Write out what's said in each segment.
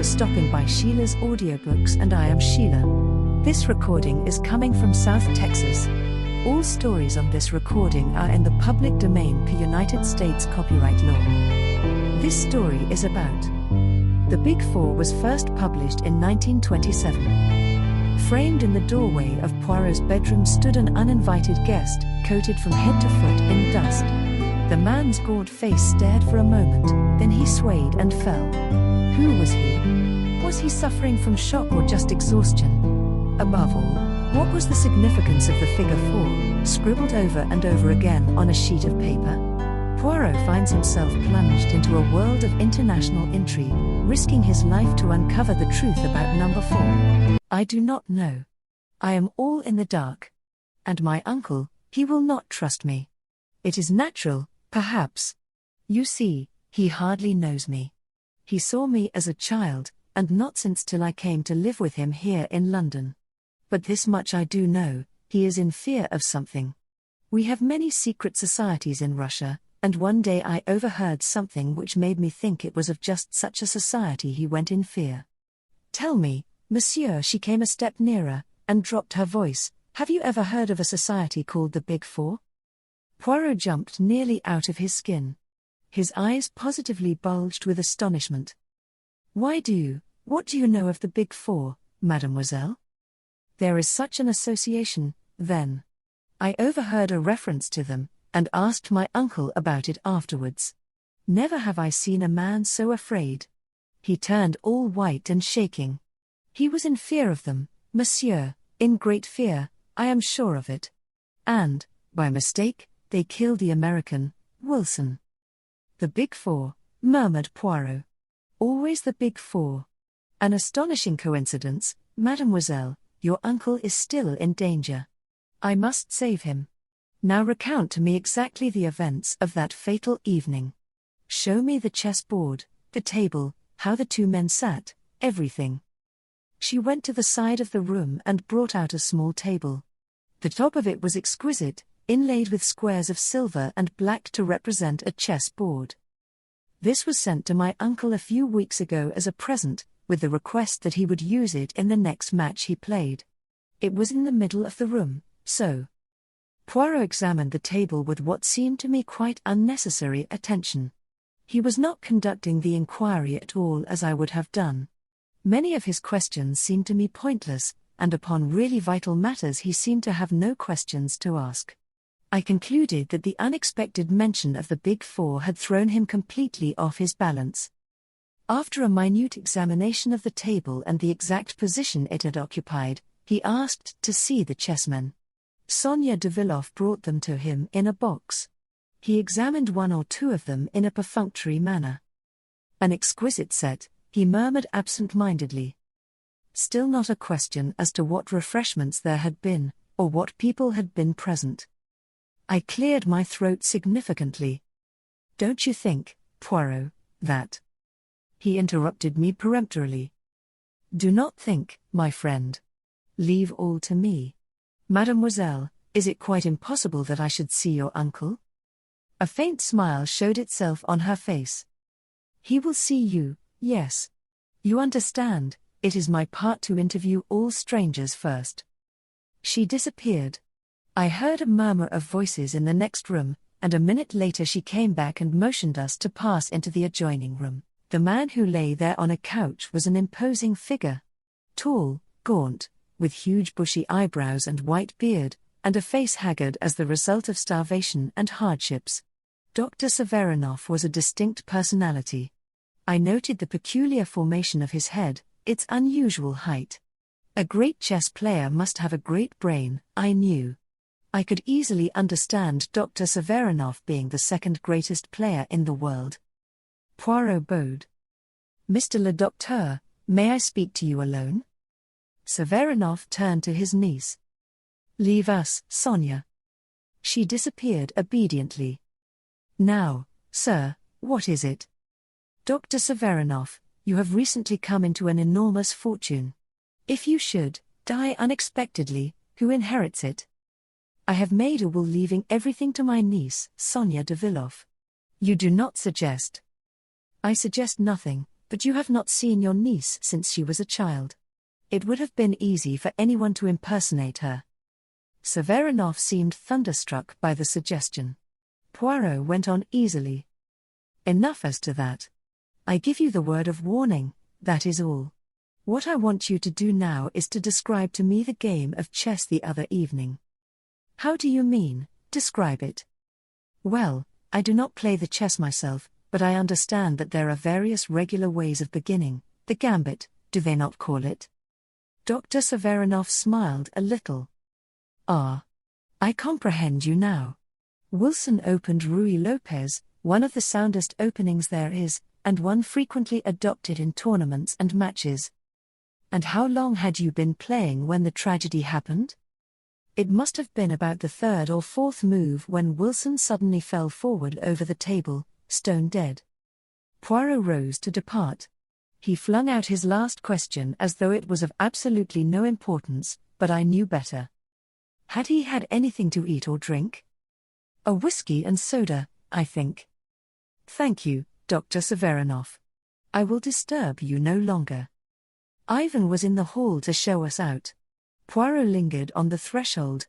for stopping by Sheila's Audiobooks, and I am Sheila. This recording is coming from South Texas. All stories on this recording are in the public domain per United States copyright law. This story is about The Big Four was first published in 1927. Framed in the doorway of Poirot's bedroom stood an uninvited guest, coated from head to foot in dust. The man's gaunt face stared for a moment, then he swayed and fell. Who was he? Was he suffering from shock or just exhaustion? Above all, what was the significance of the figure 4, scribbled over and over again on a sheet of paper? Poirot finds himself plunged into a world of international intrigue, risking his life to uncover the truth about number 4. I do not know. I am all in the dark. And my uncle, he will not trust me. It is natural, perhaps. You see, he hardly knows me. He saw me as a child, and not since till I came to live with him here in London. But this much I do know, he is in fear of something. We have many secret societies in Russia, and one day I overheard something which made me think it was of just such a society he went in fear. Tell me, monsieur, she came a step nearer, and dropped her voice, have you ever heard of a society called the Big Four? Poirot jumped nearly out of his skin. His eyes positively bulged with astonishment. What do you know of the Big Four, mademoiselle? There is such an association, then. I overheard a reference to them, and asked my uncle about it afterwards. Never have I seen a man so afraid. He turned all white and shaking. He was in fear of them, monsieur, in great fear, I am sure of it. And, by mistake, they killed the American, Wilson. The Big Four, murmured Poirot. Always the Big Four. An astonishing coincidence, mademoiselle, your uncle is still in danger. I must save him. Now recount to me exactly the events of that fatal evening. Show me the chessboard, the table, how the two men sat, everything. She went to the side of the room and brought out a small table. The top of it was exquisite, inlaid with squares of silver and black to represent a chessboard. This was sent to my uncle a few weeks ago as a present, with the request that he would use it in the next match he played. It was in the middle of the room, so. Poirot examined the table with what seemed to me quite unnecessary attention. He was not conducting the inquiry at all as I would have done. Many of his questions seemed to me pointless, and upon really vital matters he seemed to have no questions to ask. I concluded that the unexpected mention of the Big Four had thrown him completely off his balance. After a minute examination of the table and the exact position it had occupied, he asked to see the chessmen. Sonia de Villoff brought them to him in a box. He examined one or two of them in a perfunctory manner. An exquisite set, he murmured absent-mindedly. Still not a question as to what refreshments there had been, or what people had been present. I cleared my throat significantly. Don't you think, Poirot, that... He interrupted me peremptorily. Do not think, my friend. Leave all to me. Mademoiselle, is it quite impossible that I should see your uncle? A faint smile showed itself on her face. He will see you, yes. You understand, it is my part to interview all strangers first. She disappeared. I heard a murmur of voices in the next room, and a minute later she came back and motioned us to pass into the adjoining room. The man who lay there on a couch was an imposing figure. Tall, gaunt, with huge bushy eyebrows and white beard, and a face haggard as the result of starvation and hardships. Dr. Severinoff was a distinct personality. I noted the peculiar formation of his head, its unusual height. A great chess player must have a great brain, I knew. I could easily understand Dr. Severinoff being the second greatest player in the world. Poirot bowed. Mr. le Docteur, may I speak to you alone? Severinoff turned to his niece. Leave us, Sonia. She disappeared obediently. Now, sir, what is it? Dr. Severinoff, you have recently come into an enormous fortune. If you should die unexpectedly, who inherits it? I have made a will leaving everything to my niece, Sonia de Villoff. You do not suggest. I suggest nothing, But you have not seen your niece since she was a child. It would have been easy for anyone to impersonate her. Severanov seemed thunderstruck by the suggestion. Poirot went on easily. Enough as to that. I give you the word of warning, that is all. What I want you to do now is to describe to me the game of chess the other evening. How do you mean, describe it? Well, I do not play the chess myself, but I understand that there are various regular ways of beginning, the gambit, do they not call it? Dr. Severanov smiled a little. Ah. I comprehend you now. Wilson opened Ruy Lopez, one of the soundest openings there is, and one frequently adopted in tournaments and matches. And how long had you been playing when the tragedy happened? It must have been about the third or fourth move when Wilson suddenly fell forward over the table, stone dead. Poirot rose to depart. He flung out his last question as though it was of absolutely no importance, but I knew better. Had he had anything to eat or drink? A whiskey and soda, I think. Thank you, Dr. Severanov. I will disturb you no longer. Ivan was in the hall to show us out. Poirot lingered on the threshold.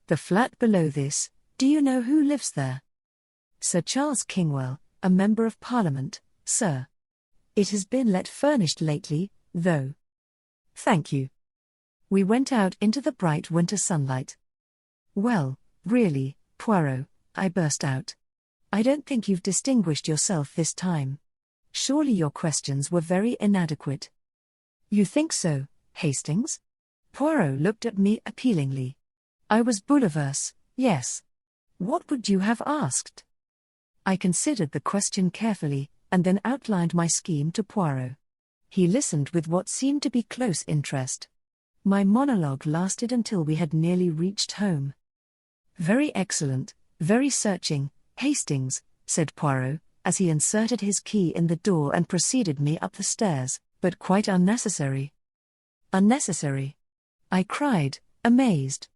The flat below this, do you know who lives there? Sir Charles Kingwell, a member of Parliament, sir. It has been let furnished lately, though. Thank you. We went out into the bright winter sunlight. Well, really, Poirot, I burst out. I don't think you've distinguished yourself this time. Surely your questions were very inadequate. You think so, Hastings? Poirot looked at me appealingly. I was bouleversed, yes. What would you have asked? I considered the question carefully, and then outlined my scheme to Poirot. He listened with what seemed to be close interest. My monologue lasted until we had nearly reached home. Very excellent, very searching, Hastings, said Poirot, as he inserted his key in the door and preceded me up the stairs, but quite unnecessary. Unnecessary? I cried, amazed.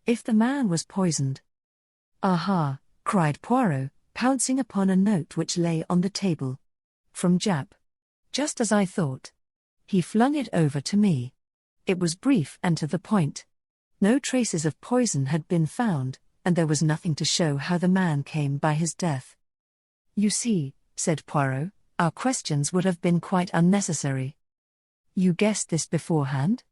If the man was poisoned. Aha, cried Poirot, pouncing upon a note which lay on the table. From Jap. Just as I thought. He flung it over to me. It was brief and to the point. No traces of poison had been found, and there was nothing to show how the man came by his death. You see, said Poirot, our questions would have been quite unnecessary. You guessed this beforehand?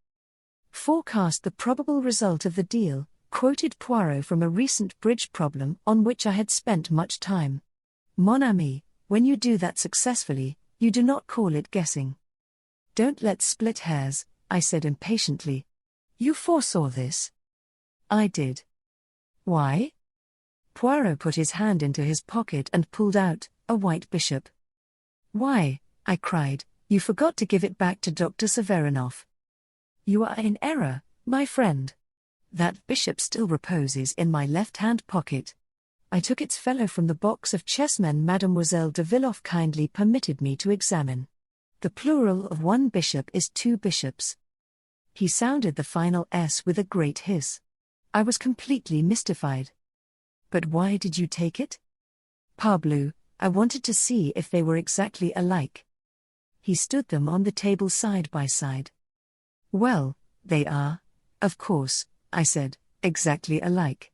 Forecast the probable result of the deal, quoted Poirot from a recent bridge problem on which I had spent much time. Mon ami, when you do that successfully, you do not call it guessing. Don't let's split hairs, I said impatiently. You foresaw this? I did. Why? Poirot put his hand into his pocket and pulled out a white bishop. Why, I cried, you forgot to give it back to Dr. Severanov. You are in error, my friend. That bishop still reposes in my left-hand pocket. I took its fellow from the box of chessmen Mademoiselle de Villefort kindly permitted me to examine. The plural of one bishop is two bishops. He sounded the final S with a great hiss. I was completely mystified. But why did you take it? Parbleu, I wanted to see if they were exactly alike. He stood them on the table side by side. Well, they are, of course, I said, exactly alike.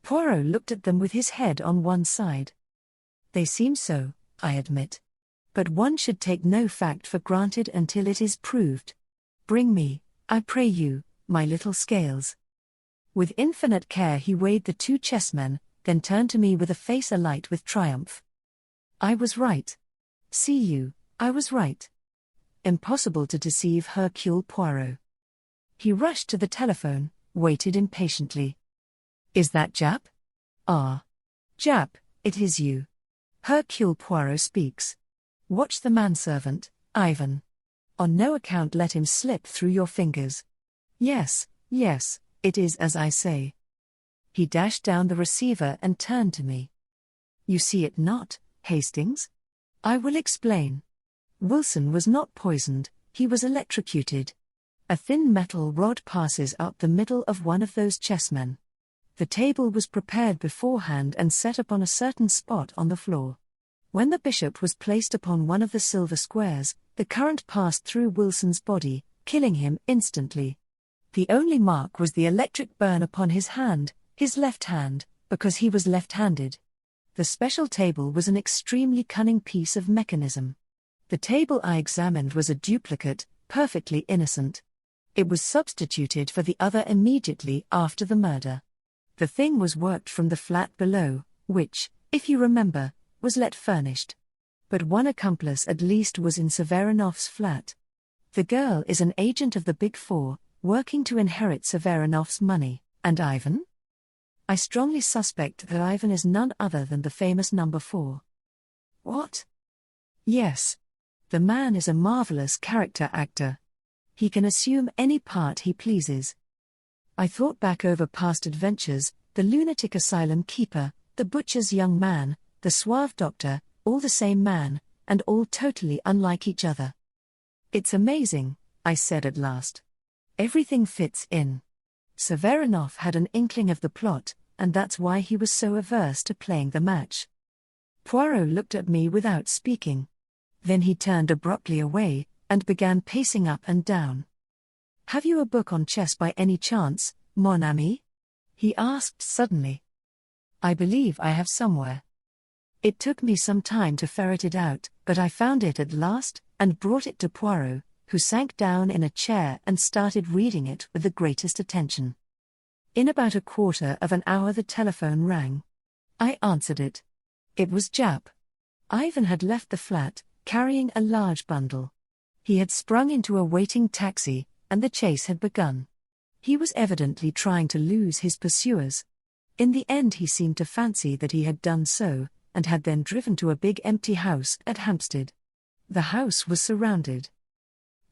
Poirot looked at them with his head on one side. They seem so, I admit. But one should take no fact for granted until it is proved. Bring me, I pray you, my little scales. With infinite care he weighed the two chessmen, then turned to me with a face alight with triumph. I was right. See you, I was right. Impossible to deceive Hercule Poirot. He rushed to the telephone, waited impatiently. Is that Jap? Ah. Jap, it is you. Hercule Poirot speaks. Watch the manservant, Ivan. On no account let him slip through your fingers. Yes, yes, it is as I say. He dashed down the receiver and turned to me. You see it not, Hastings? I will explain. Wilson was not poisoned, he was electrocuted. A thin metal rod passes up the middle of one of those chessmen. The table was prepared beforehand and set upon a certain spot on the floor. When the bishop was placed upon one of the silver squares, the current passed through Wilson's body, killing him instantly. The only mark was the electric burn upon his hand, his left hand, because he was left-handed. The special table was an extremely cunning piece of mechanism. The table I examined was a duplicate, perfectly innocent. It was substituted for the other immediately after the murder. The thing was worked from the flat below, which, if you remember, was let furnished. But one accomplice at least was in Severinov's flat. The girl is an agent of the Big Four, working to inherit Severinov's money. And Ivan? I strongly suspect that Ivan is none other than the famous number 4. What? Yes. The man is a marvelous character actor. He can assume any part he pleases. I thought back over past adventures, the lunatic asylum keeper, the butcher's young man, the suave doctor, all the same man, and all totally unlike each other. It's amazing, I said at last. Everything fits in. Severinov had an inkling of the plot, and that's why he was so averse to playing the match. Poirot looked at me without speaking. Then he turned abruptly away, and began pacing up and down. "Have you a book on chess by any chance, mon ami?" he asked suddenly. "I believe I have somewhere." It took me some time to ferret it out, but I found it at last, and brought it to Poirot, who sank down in a chair and started reading it with the greatest attention. In about a quarter of an hour the telephone rang. I answered it. It was Jap. Ivan had left the flat, carrying a large bundle. He had sprung into a waiting taxi, and the chase had begun. He was evidently trying to lose his pursuers. In the end he seemed to fancy that he had done so, and had then driven to a big empty house at Hampstead. The house was surrounded.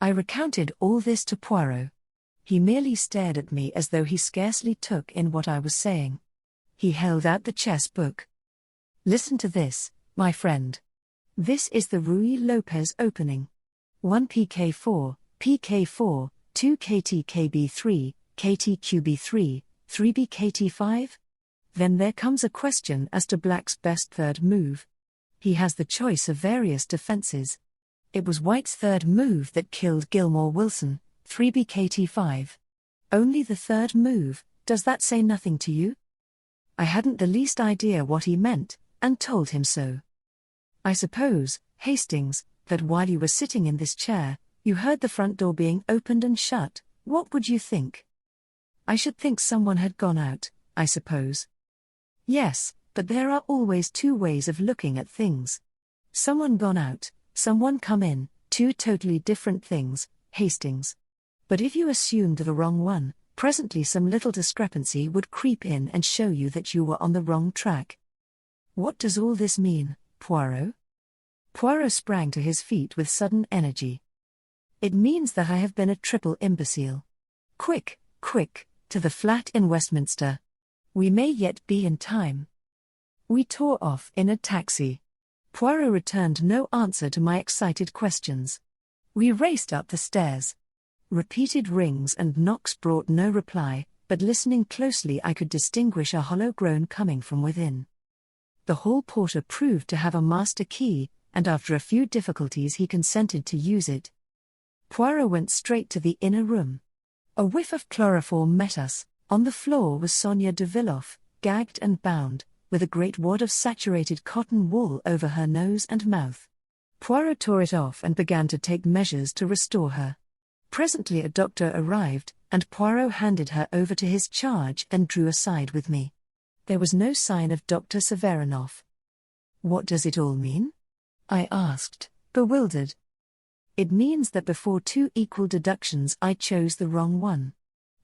I recounted all this to Poirot. He merely stared at me as though he scarcely took in what I was saying. He held out the chess book. "Listen to this, my friend. This is the Ruy Lopez opening. 1 PK4, PK4, 2 KTKB3, KTQB3, 3B KT5? Then there comes a question as to Black's best third move. He has the choice of various defenses. It was White's third move that killed Gilmore Wilson, 3B KT5. Only the third move, does that say nothing to you?" I hadn't the least idea what he meant, and told him so. "I suppose, Hastings, that while you were sitting in this chair, you heard the front door being opened and shut. What would you think?" "I should think someone had gone out, I suppose." "Yes, but there are always two ways of looking at things. Someone gone out, someone come in, two totally different things, Hastings. But if you assumed the wrong one, presently some little discrepancy would creep in and show you that you were on the wrong track. What does all this mean, Poirot?" Poirot sprang to his feet with sudden energy. "It means that I have been a triple imbecile. Quick, quick, to the flat in Westminster. We may yet be in time." We tore off in a taxi. Poirot returned no answer to my excited questions. We raced up the stairs. Repeated rings and knocks brought no reply, but listening closely I could distinguish a hollow groan coming from within. The hall porter proved to have a master key, and after a few difficulties he consented to use it. Poirot went straight to the inner room. A whiff of chloroform met us. On the floor was Sonia de Villoff, gagged and bound, with a great wad of saturated cotton wool over her nose and mouth. Poirot tore it off and began to take measures to restore her. Presently a doctor arrived, and Poirot handed her over to his charge and drew aside with me. There was no sign of Dr. Severinov. "What does it all mean?" I asked, bewildered. "It means that before two equal deductions I chose the wrong one.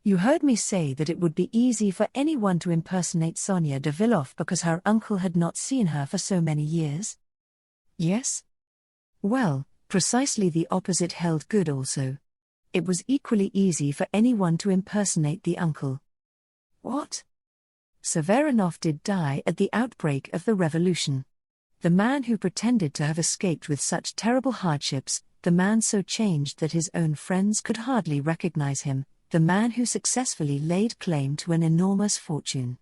You heard me say that it would be easy for anyone to impersonate Sonia de Villoff because her uncle had not seen her for so many years? Yes? Well, precisely the opposite held good also. It was equally easy for anyone to impersonate the uncle. What? Severinov did die at the outbreak of the revolution. The man who pretended to have escaped with such terrible hardships, the man so changed that his own friends could hardly recognize him, the man who successfully laid claim to an enormous fortune.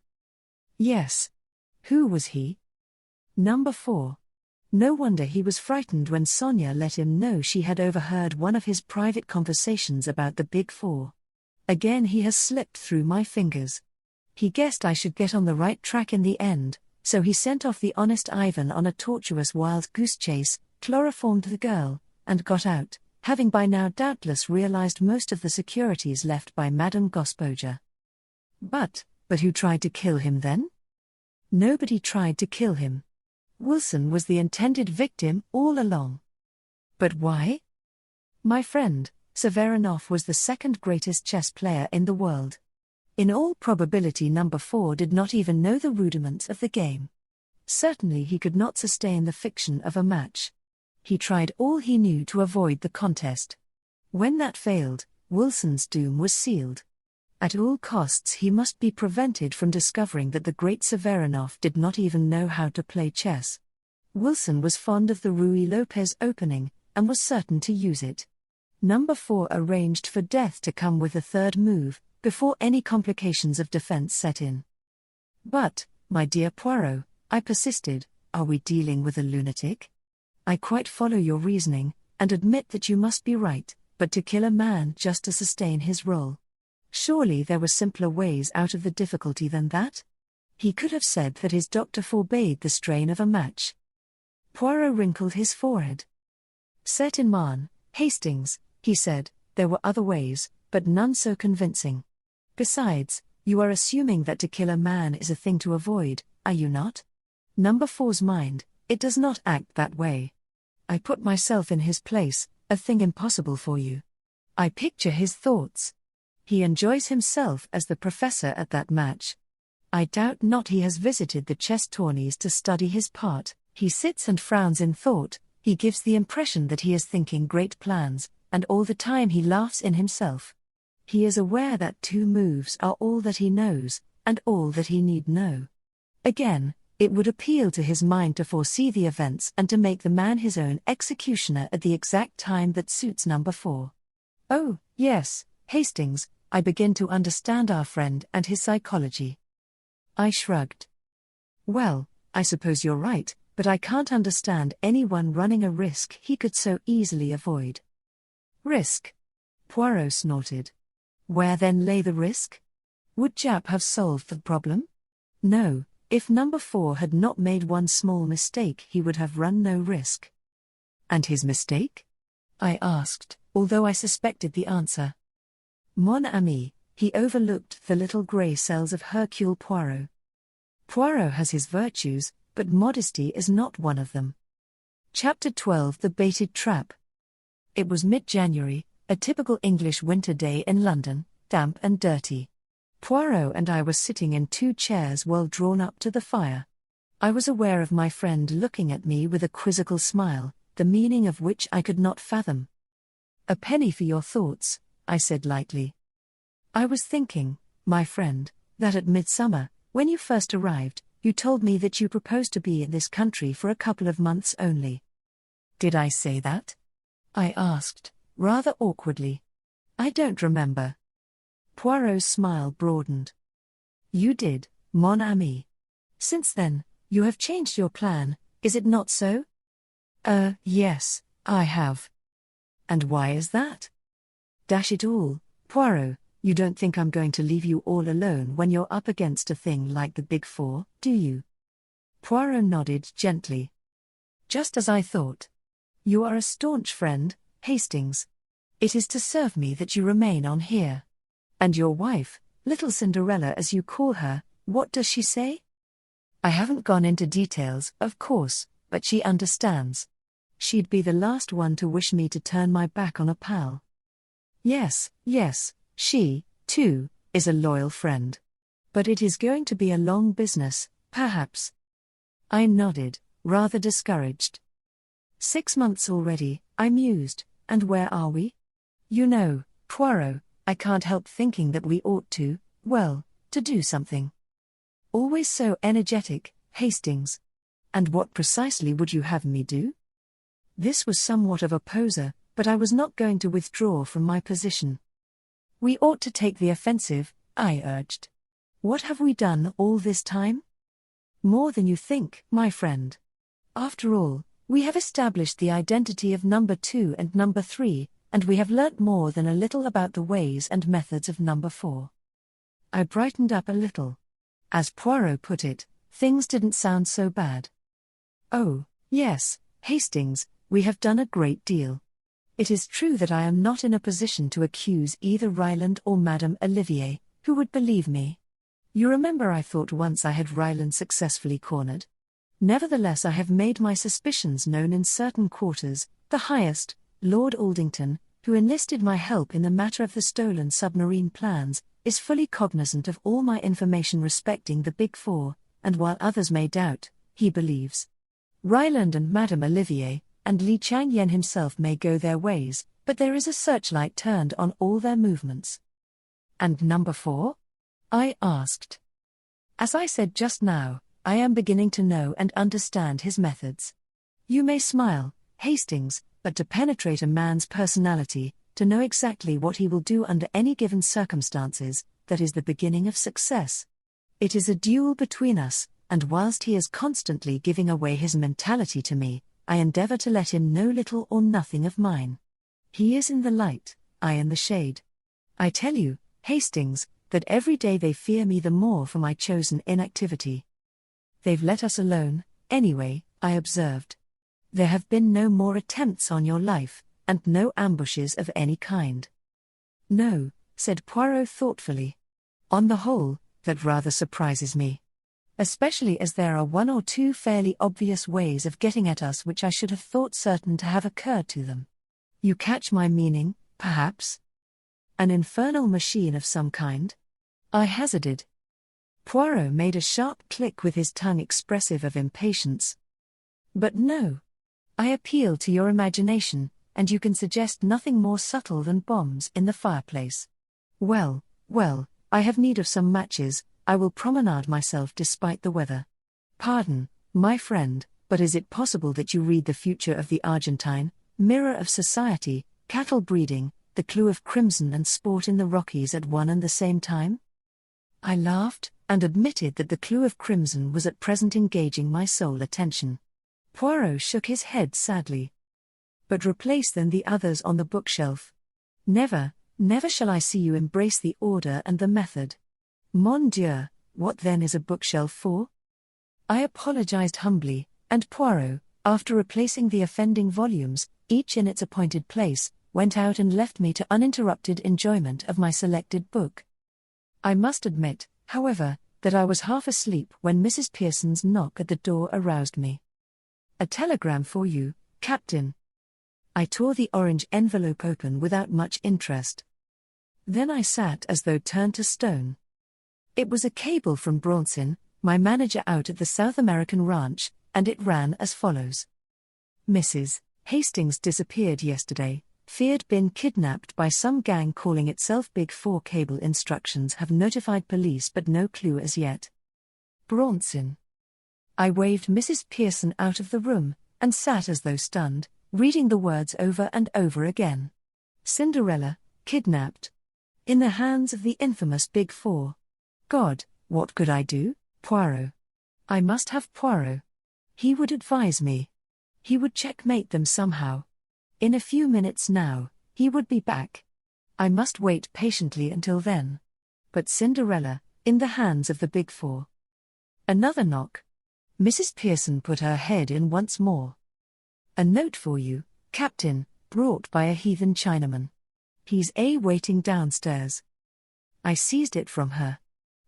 Yes. Who was he? Number 4. No wonder he was frightened when Sonia let him know she had overheard one of his private conversations about the Big Four. Again he has slipped through my fingers. He guessed I should get on the right track in the end, so he sent off the honest Ivan on a tortuous wild goose chase, chloroformed the girl, and got out, having by now doubtless realized most of the securities left by Madame Gospoja. But who tried to kill him then? Nobody tried to kill him. Wilson was the intended victim all along. But why? My friend, Severinov was the second greatest chess player in the world. In all probability number 4 did not even know the rudiments of the game. Certainly he could not sustain the fiction of a match. He tried all he knew to avoid the contest. When that failed, Wilson's doom was sealed. At all costs he must be prevented from discovering that the great Severinov did not even know how to play chess. Wilson was fond of the Ruy Lopez opening, and was certain to use it. Number 4 arranged for death to come with the third move, before any complications of defense set in. But, my dear Poirot, I persisted, are we dealing with a lunatic? I quite follow your reasoning, and admit that you must be right, but to kill a man just to sustain his role. Surely there were simpler ways out of the difficulty than that? He could have said that his doctor forbade the strain of a match. Poirot wrinkled his forehead. Set in Marne, Hastings, he said, there were other ways, but none so convincing. Besides, you are assuming that to kill a man is a thing to avoid, are you not? Number 4's mind, it does not act that way. I put myself in his place, a thing impossible for you. I picture his thoughts. He enjoys himself as the professor at that match. I doubt not he has visited the chess tourneys to study his part. He sits and frowns in thought, he gives the impression that he is thinking great plans, and all the time he laughs in himself. He is aware that 2 moves are all that he knows, and all that he need know. Again, it would appeal to his mind to foresee the events and to make the man his own executioner at the exact time that suits number 4. Oh, yes, Hastings, I begin to understand our friend and his psychology. I shrugged. Well, I suppose you're right, but I can't understand anyone running a risk he could so easily avoid. Risk? Poirot snorted. Where then lay the risk? Would Jap have solved the problem? No, if number 4 had not made one small mistake he would have run no risk. And his mistake? I asked, although I suspected the answer. Mon ami, he overlooked the little grey cells of Hercule Poirot. Poirot has his virtues, but modesty is not one of them. Chapter 12 The Baited Trap. It was mid-January, a typical English winter day in London, damp and dirty. Poirot and I were sitting in 2 chairs well drawn up to the fire. I was aware of my friend looking at me with a quizzical smile, the meaning of which I could not fathom. A penny for your thoughts, I said lightly. I was thinking, my friend, that at midsummer, when you first arrived, you told me that you proposed to be in this country for a couple of months only. Did I say that? I asked, rather awkwardly. I don't remember. Poirot's smile broadened. You did, mon ami. Since then, you have changed your plan, is it not so? Yes, I have. And why is that? Dash it all, Poirot, you don't think I'm going to leave you all alone when you're up against a thing like the Big Four, do you? Poirot nodded gently. Just as I thought. You are a staunch friend, Hastings. It is to serve me that you remain on here. And your wife, little Cinderella as you call her, what does she say? I haven't gone into details, of course, but she understands. She'd be the last one to wish me to turn my back on a pal. Yes, she, too, is a loyal friend. But it is going to be a long business, perhaps. I nodded, rather discouraged. 6 months already, I mused, and where are we? You know, Poirot, I can't help thinking that we ought to do something. Always so energetic, Hastings. And what precisely would you have me do? This was somewhat of a poser, but I was not going to withdraw from my position. We ought to take the offensive, I urged. What have we done all this time? More than you think, my friend. After all, We have established the identity of number 2 and number 3, and we have learnt more than a little about the ways and methods of number 4. I brightened up a little. As Poirot put it, things didn't sound so bad. Oh, yes, Hastings, we have done a great deal. It is true that I am not in a position to accuse either Ryland or Madame Olivier, who would believe me. You remember I thought once I had Ryland successfully cornered. Nevertheless, I have made my suspicions known in certain quarters. The highest, Lord Aldington, who enlisted my help in the matter of the stolen submarine plans, is fully cognizant of all my information respecting the Big Four, and while others may doubt, he believes. Ryland and Madame Olivier, and Li Changyen himself may go their ways, but there is a searchlight turned on all their movements. And number 4? I asked. As I said just now, I am beginning to know and understand his methods. You may smile, Hastings, but to penetrate a man's personality, to know exactly what he will do under any given circumstances, that is the beginning of success. It is a duel between us, and whilst he is constantly giving away his mentality to me, I endeavour to let him know little or nothing of mine. He is in the light, I in the shade. I tell you, Hastings, that every day they fear me the more for my chosen inactivity. They've let us alone, anyway, I observed. There have been no more attempts on your life, and no ambushes of any kind. No, said Poirot thoughtfully. On the whole, that rather surprises me. Especially as there are 1 or 2 fairly obvious ways of getting at us which I should have thought certain to have occurred to them. You catch my meaning, perhaps? An infernal machine of some kind? I hazarded. Poirot made a sharp click with his tongue expressive of impatience. But no. I appeal to your imagination, and you can suggest nothing more subtle than bombs in the fireplace. Well, I have need of some matches. I will promenade myself despite the weather. Pardon, my friend, but is it possible that you read the future of the Argentine, mirror of society, cattle breeding, the clue of crimson and sport in the Rockies at one and the same time? I laughed, and admitted that the clue of crimson was at present engaging my sole attention. Poirot shook his head sadly. But replace then the others on the bookshelf. Never shall I see you embrace the order and the method. Mon Dieu, what then is a bookshelf for? I apologized humbly, and Poirot, after replacing the offending volumes, each in its appointed place, went out and left me to uninterrupted enjoyment of my selected book. I must admit, however, that I was half asleep when Mrs. Pearson's knock at the door aroused me. A telegram for you, Captain. I tore the orange envelope open without much interest. Then I sat as though turned to stone. It was a cable from Bronson, my manager out at the South American ranch, and it ran as follows. Mrs. Hastings disappeared yesterday, feared been kidnapped by some gang calling itself Big Four. Cable instructions have notified police but no clue as yet. Bronson. I waved Mrs. Pearson out of the room, and sat as though stunned, reading the words over and over again. Cinderella, kidnapped. In the hands of the infamous Big Four. God, what could I do? Poirot. I must have Poirot. He would advise me. He would checkmate them somehow. In a few minutes now, he would be back. I must wait patiently until then. But Cinderella, in the hands of the Big Four. Another knock. Mrs. Pearson put her head in once more. A note for you, Captain, brought by a heathen Chinaman. He's waiting downstairs. I seized it from her.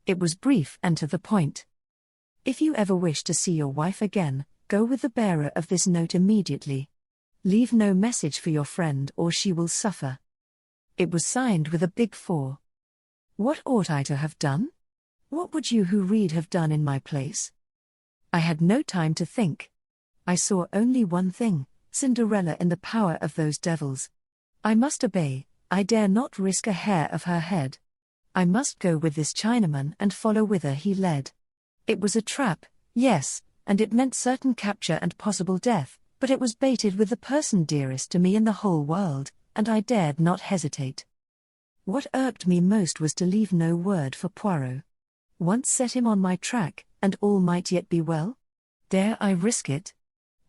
It was brief and to the point. If you ever wish to see your wife again, go with the bearer of this note immediately. Leave no message for your friend or she will suffer. It was signed with a Big Four. What ought I to have done? What would you who read have done in my place? I had no time to think. I saw only one thing, Cinderella in the power of those devils. I must obey, I dare not risk a hair of her head. I must go with this Chinaman and follow whither he led. It was a trap, yes, and it meant certain capture and possible death, but it was baited with the person dearest to me in the whole world, and I dared not hesitate. What irked me most was to leave no word for Poirot. Once set him on my track, and all might yet be well? Dare I risk it?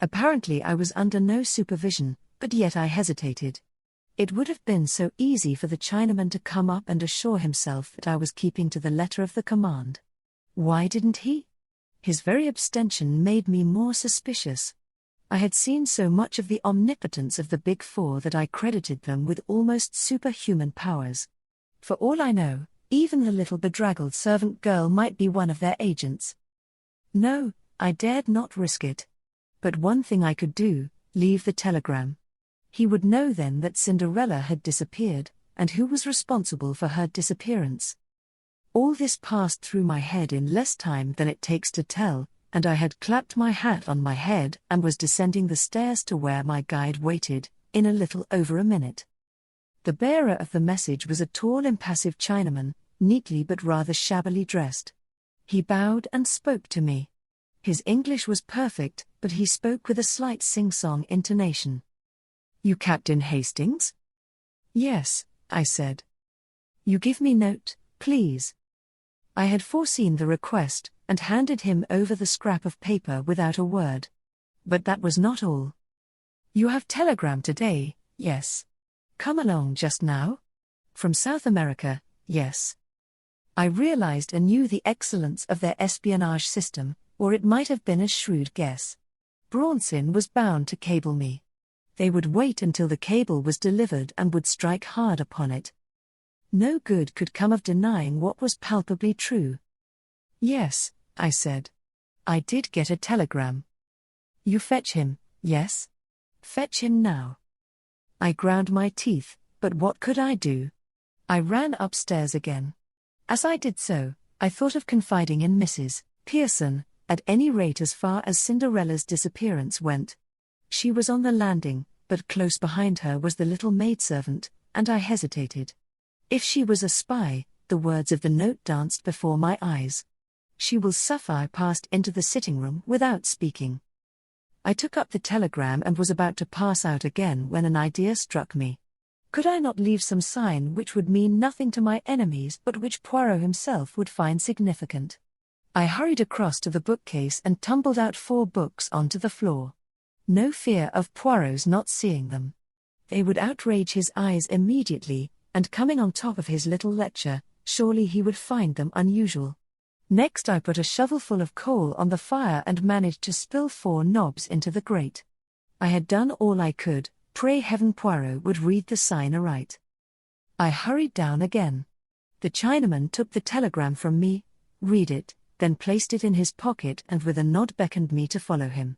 Apparently I was under no supervision, but yet I hesitated. It would have been so easy for the Chinaman to come up and assure himself that I was keeping to the letter of the command. Why didn't he? His very abstention made me more suspicious. I had seen so much of the omnipotence of the Big Four that I credited them with almost superhuman powers. For all I know, even the little bedraggled servant girl might be one of their agents. No, I dared not risk it. But one thing I could do, leave the telegram. He would know then that Cinderella had disappeared, and who was responsible for her disappearance. All this passed through my head in less time than it takes to tell, and I had clapped my hat on my head and was descending the stairs to where my guide waited, in a little over a minute. The bearer of the message was a tall, impassive Chinaman, neatly but rather shabbily dressed. He bowed and spoke to me. His English was perfect, but he spoke with a slight sing-song intonation. "You Captain Hastings?" "Yes," I said. "You give me note, please." I had foreseen the request, and handed him over the scrap of paper without a word. But that was not all. "You have telegram today, yes? Come along just now? From South America, yes." I realized anew the excellence of their espionage system, or it might have been a shrewd guess. Braunson was bound to cable me. They would wait until the cable was delivered and would strike hard upon it. No good could come of denying what was palpably true. "Yes," I said. "I did get a telegram." "You fetch him, yes? Fetch him now." I ground my teeth, but what could I do? I ran upstairs again. As I did so, I thought of confiding in Mrs. Pearson, at any rate as far as Cinderella's disappearance went. She was on the landing, but close behind her was the little maidservant, and I hesitated. If she was a spy, the words of the note danced before my eyes. "She will suffer." I passed into the sitting room without speaking. I took up the telegram and was about to pass out again when an idea struck me. Could I not leave some sign which would mean nothing to my enemies but which Poirot himself would find significant? I hurried across to the bookcase and tumbled out 4 books onto the floor. No fear of Poirot's not seeing them. They would outrage his eyes immediately, and coming on top of his little lecture, surely he would find them unusual. Next I put a shovelful of coal on the fire and managed to spill 4 knobs into the grate. I had done all I could, pray heaven Poirot would read the sign aright. I hurried down again. The Chinaman took the telegram from me, read it, then placed it in his pocket and with a nod beckoned me to follow him.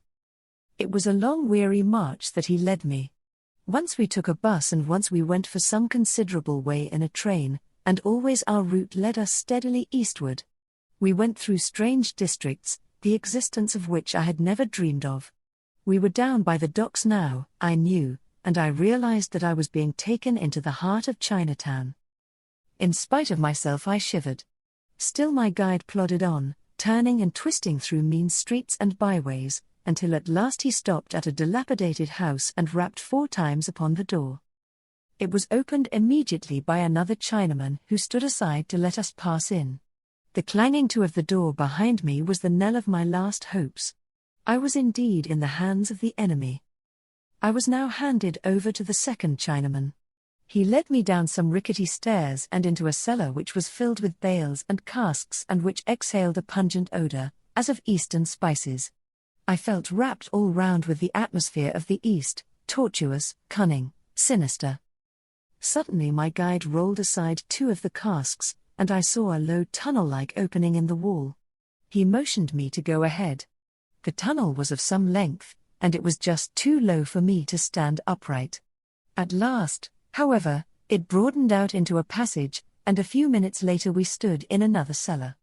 It was a long weary march that he led me. Once we took a bus and once we went for some considerable way in a train, and always our route led us steadily eastward. We went through strange districts, the existence of which I had never dreamed of. We were down by the docks now, I knew, and I realized that I was being taken into the heart of Chinatown. In spite of myself I shivered. Still my guide plodded on, turning and twisting through mean streets and byways, until at last he stopped at a dilapidated house and rapped 4 times upon the door. It was opened immediately by another Chinaman who stood aside to let us pass in. The clanging to of the door behind me was the knell of my last hopes. I was indeed in the hands of the enemy. I was now handed over to the second Chinaman. He led me down some rickety stairs and into a cellar which was filled with bales and casks and which exhaled a pungent odor, as of Eastern spices. I felt wrapped all round with the atmosphere of the East, tortuous, cunning, sinister. Suddenly my guide rolled aside 2 of the casks, and I saw a low tunnel-like opening in the wall. He motioned me to go ahead. The tunnel was of some length, and it was just too low for me to stand upright. At last, however, it broadened out into a passage, and a few minutes later we stood in another cellar.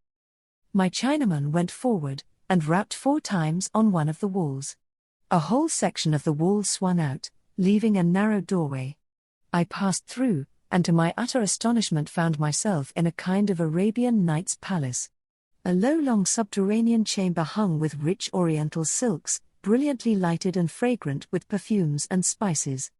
My Chinaman went forward, and rapped 4 times on one of the walls. A whole section of the wall swung out, leaving a narrow doorway. I passed through, and to my utter astonishment found myself in a kind of Arabian Nights palace. A low long subterranean chamber hung with rich oriental silks, brilliantly lighted and fragrant with perfumes and spices.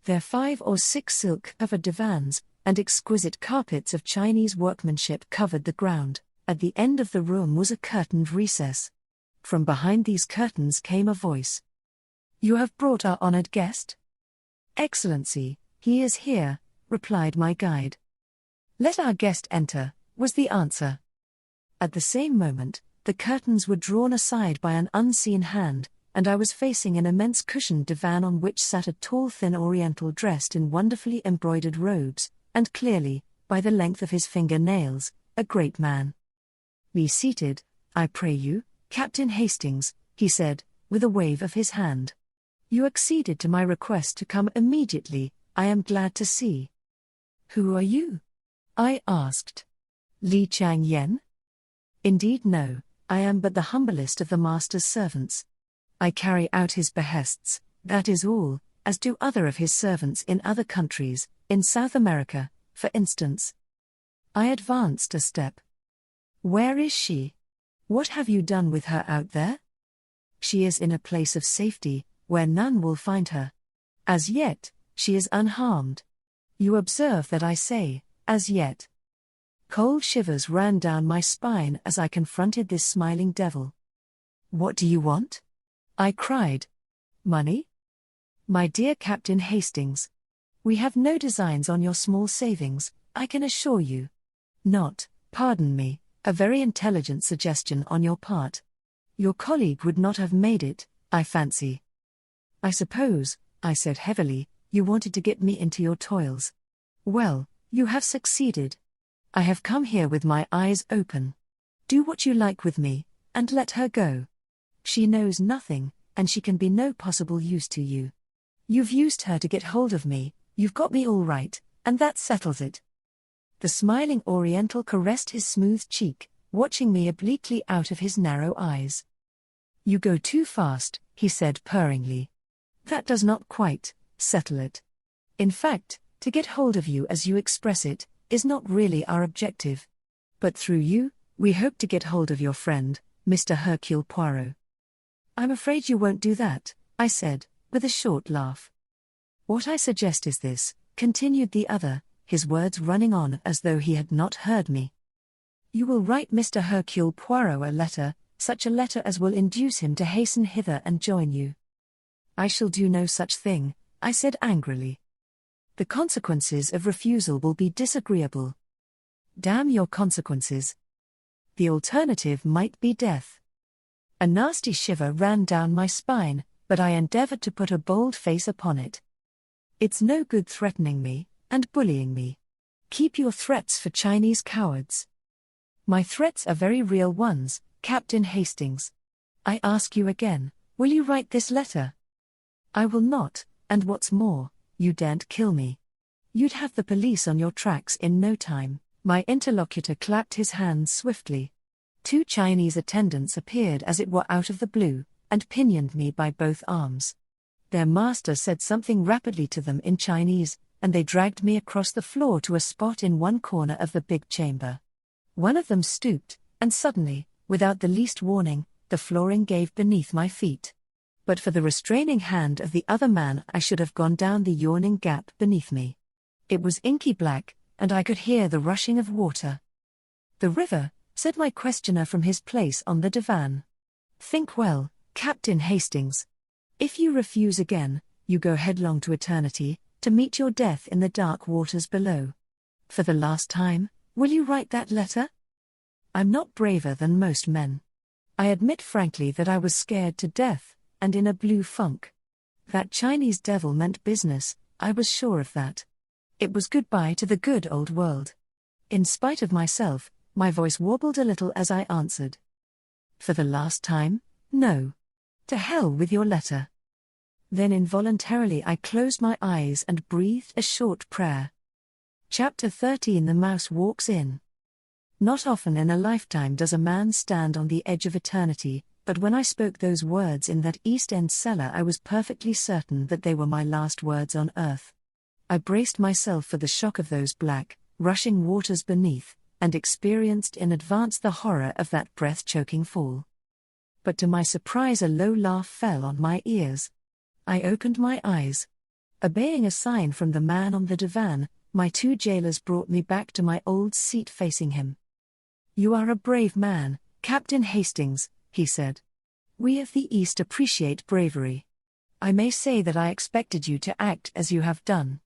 Their 5 or 6 silk-covered divans, and exquisite carpets of Chinese workmanship covered the ground. At the end of the room was a curtained recess. From behind these curtains came a voice. You have brought our honored guest? Excellency, he is here, replied my guide. Let our guest enter, was the answer. At the same moment, the curtains were drawn aside by an unseen hand, and I was facing an immense cushioned divan on which sat a tall thin Oriental dressed in wonderfully embroidered robes, and clearly, by the length of his finger-nails, a great man. Be seated, I pray you, Captain Hastings, he said, with a wave of his hand. You acceded to my request to come immediately, I am glad to see. Who are you? I asked. Li Chang Yen? Indeed no, I am but the humblest of the master's servants. I carry out his behests, that is all, as do other of his servants in other countries, in South America, for instance. I advanced a step. Where is she? What have you done with her out there? She is in a place of safety, where none will find her. As yet, she is unharmed. You observe that I say, as yet. Cold shivers ran down my spine as I confronted this smiling devil. What do you want? I cried. Money? My dear Captain Hastings. We have no designs on your small savings, I can assure you. Not, pardon me, a very intelligent suggestion on your part. Your colleague would not have made it, I fancy. I suppose, I said heavily, you wanted to get me into your toils. Well, you have succeeded. I have come here with my eyes open. Do what you like with me, and let her go. She knows nothing, and she can be no possible use to you. You've used her to get hold of me, you've got me all right, and that settles it. The smiling Oriental caressed his smooth cheek, watching me obliquely out of his narrow eyes. You go too fast, he said purringly. That does not quite settle it. In fact, to get hold of you as you express it, is not really our objective. But through you, we hope to get hold of your friend, Mr. Hercule Poirot. I'm afraid you won't do that, I said, with a short laugh. What I suggest is this, continued the other, his words running on as though he had not heard me. You will write Mr. Hercule Poirot a letter, such a letter as will induce him to hasten hither and join you. I shall do no such thing, I said angrily. The consequences of refusal will be disagreeable. Damn your consequences. The alternative might be death. A nasty shiver ran down my spine, but I endeavored to put a bold face upon it. It's no good threatening me, and bullying me. Keep your threats for Chinese cowards. My threats are very real ones, Captain Hastings. I ask you again, will you write this letter? I will not, and what's more, you daren't kill me. You'd have the police on your tracks in no time. My interlocutor clapped his hands swiftly. 2 Chinese attendants appeared as it were out of the blue, and pinioned me by both arms. Their master said something rapidly to them in Chinese, and they dragged me across the floor to a spot in one corner of the big chamber. One of them stooped, and suddenly, without the least warning, the flooring gave beneath my feet. But for the restraining hand of the other man, I should have gone down the yawning gap beneath me. It was inky black, and I could hear the rushing of water. The river, said my questioner from his place on the divan. Think well, Captain Hastings. If you refuse again, you go headlong to eternity, to meet your death in the dark waters below. For the last time, will you write that letter? I'm not braver than most men. I admit frankly that I was scared to death, and in a blue funk. That Chinese devil meant business, I was sure of that. It was goodbye to the good old world. In spite of myself, my voice wobbled a little as I answered. For the last time, no. To hell with your letter. Then involuntarily I closed my eyes and breathed a short prayer. Chapter 13. The Mouse Walks In. Not often in a lifetime does a man stand on the edge of eternity, but when I spoke those words in that East End cellar I was perfectly certain that they were my last words on earth. I braced myself for the shock of those black, rushing waters beneath, and experienced in advance the horror of that breath-choking fall. But to my surprise a low laugh fell on my ears. I opened my eyes. Obeying a sign from the man on the divan, my 2 jailers brought me back to my old seat facing him. You are a brave man, Captain Hastings, he said. We of the East appreciate bravery. I may say that I expected you to act as you have done.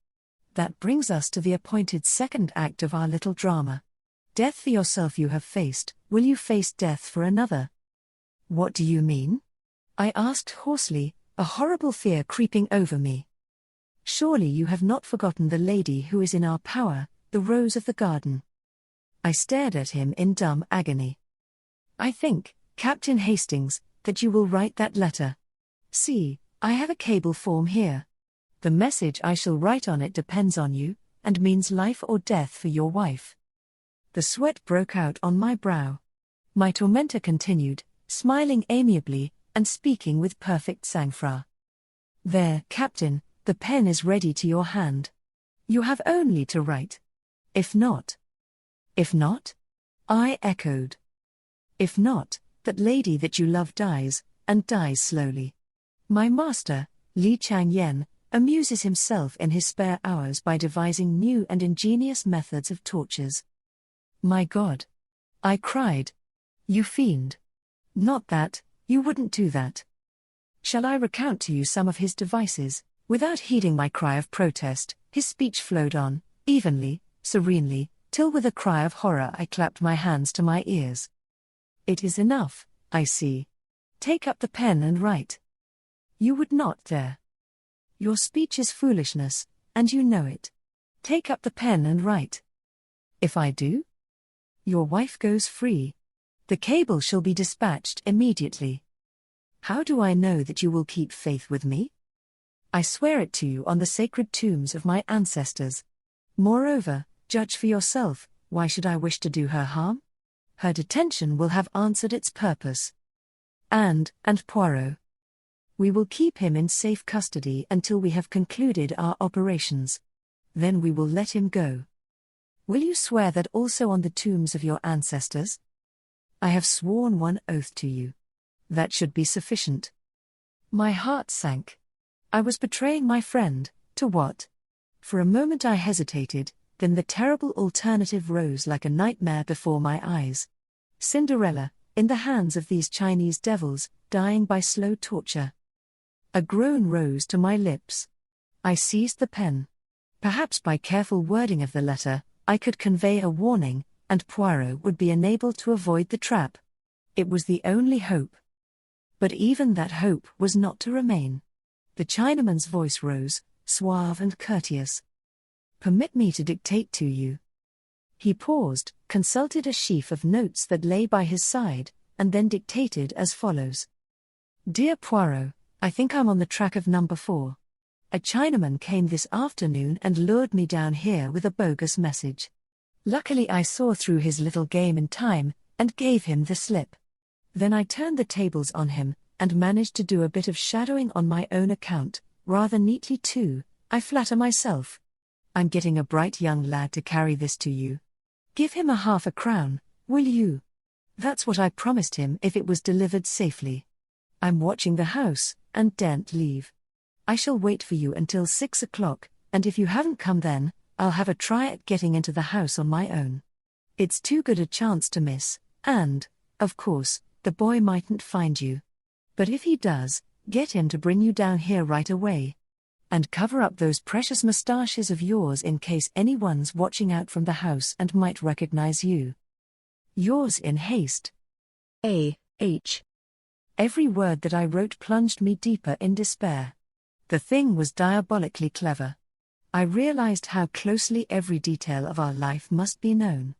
That brings us to the appointed second act of our little drama. Death for yourself you have faced, will you face death for another? What do you mean? I asked hoarsely, a horrible fear creeping over me. Surely you have not forgotten the lady who is in our power, the rose of the garden. I stared at him in dumb agony. I think, Captain Hastings, that you will write that letter. See, I have a cable form here. The message I shall write on it depends on you, and means life or death for your wife. The sweat broke out on my brow. My tormentor continued, smiling amiably, and speaking with perfect sang-froid. There, Captain, the pen is ready to your hand. You have only to write. If not? If not? I echoed. If not, that lady that you love dies, and dies slowly. My master, Li Chang-yen, amuses himself in his spare hours by devising new and ingenious methods of tortures. My God! I cried. You fiend! Not that, you wouldn't do that. Shall I recount to you some of his devices? Without heeding my cry of protest, his speech flowed on, evenly, serenely, till with a cry of horror I clapped my hands to my ears. It is enough, I see. Take up the pen and write. You would not dare. Your speech is foolishness, and you know it. Take up the pen and write. If I do? Your wife goes free. The cable shall be dispatched immediately. How do I know that you will keep faith with me? I swear it to you on the sacred tombs of my ancestors. Moreover, judge for yourself, why should I wish to do her harm? Her detention will have answered its purpose. And Poirot. We will keep him in safe custody until we have concluded our operations. Then we will let him go. Will you swear that also on the tombs of your ancestors? I have sworn one oath to you. That should be sufficient. My heart sank. I was betraying my friend, to what? For a moment I hesitated, then the terrible alternative rose like a nightmare before my eyes. Cinderella, in the hands of these Chinese devils, dying by slow torture. A groan rose to my lips. I seized the pen. Perhaps by careful wording of the letter, I could convey a warning, and Poirot would be enabled to avoid the trap. It was the only hope. But even that hope was not to remain. The Chinaman's voice rose, suave and courteous. Permit me to dictate to you. He paused, consulted a sheaf of notes that lay by his side, and then dictated as follows. Dear Poirot, I think I'm on the track of number 4. A Chinaman came this afternoon and lured me down here with a bogus message. Luckily I saw through his little game in time, and gave him the slip. Then I turned the tables on him, and managed to do a bit of shadowing on my own account, rather neatly too, I flatter myself. I'm getting a bright young lad to carry this to you. Give him a half a crown, will you? That's what I promised him if it was delivered safely. I'm watching the house, and daren't leave. I shall wait for you until 6 o'clock, and if you haven't come then, I'll have a try at getting into the house on my own. It's too good a chance to miss, and, of course, the boy mightn't find you. But if he does, get him to bring you down here right away. And cover up those precious moustaches of yours in case anyone's watching out from the house and might recognize you. Yours in haste. A.H. Every word that I wrote plunged me deeper in despair. The thing was diabolically clever. I realized how closely every detail of our life must be known.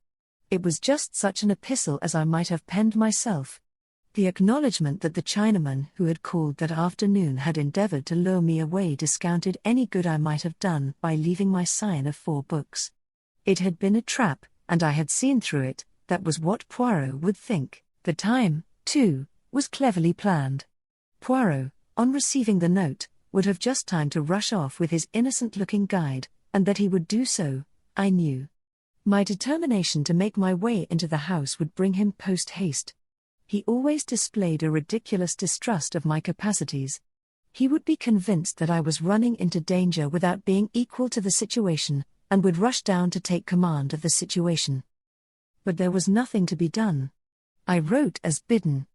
It was just such an epistle as I might have penned myself. The acknowledgement that the Chinaman who had called that afternoon had endeavored to lure me away discounted any good I might have done by leaving my sign of 4 books. It had been a trap, and I had seen through it. That was what Poirot would think. The time, too, was cleverly planned. Poirot, on receiving the note, would have just time to rush off with his innocent-looking guide, and that he would do so, I knew. My determination to make my way into the house would bring him post-haste. He always displayed a ridiculous distrust of my capacities. He would be convinced that I was running into danger without being equal to the situation, and would rush down to take command of the situation. But there was nothing to be done. I wrote as bidden.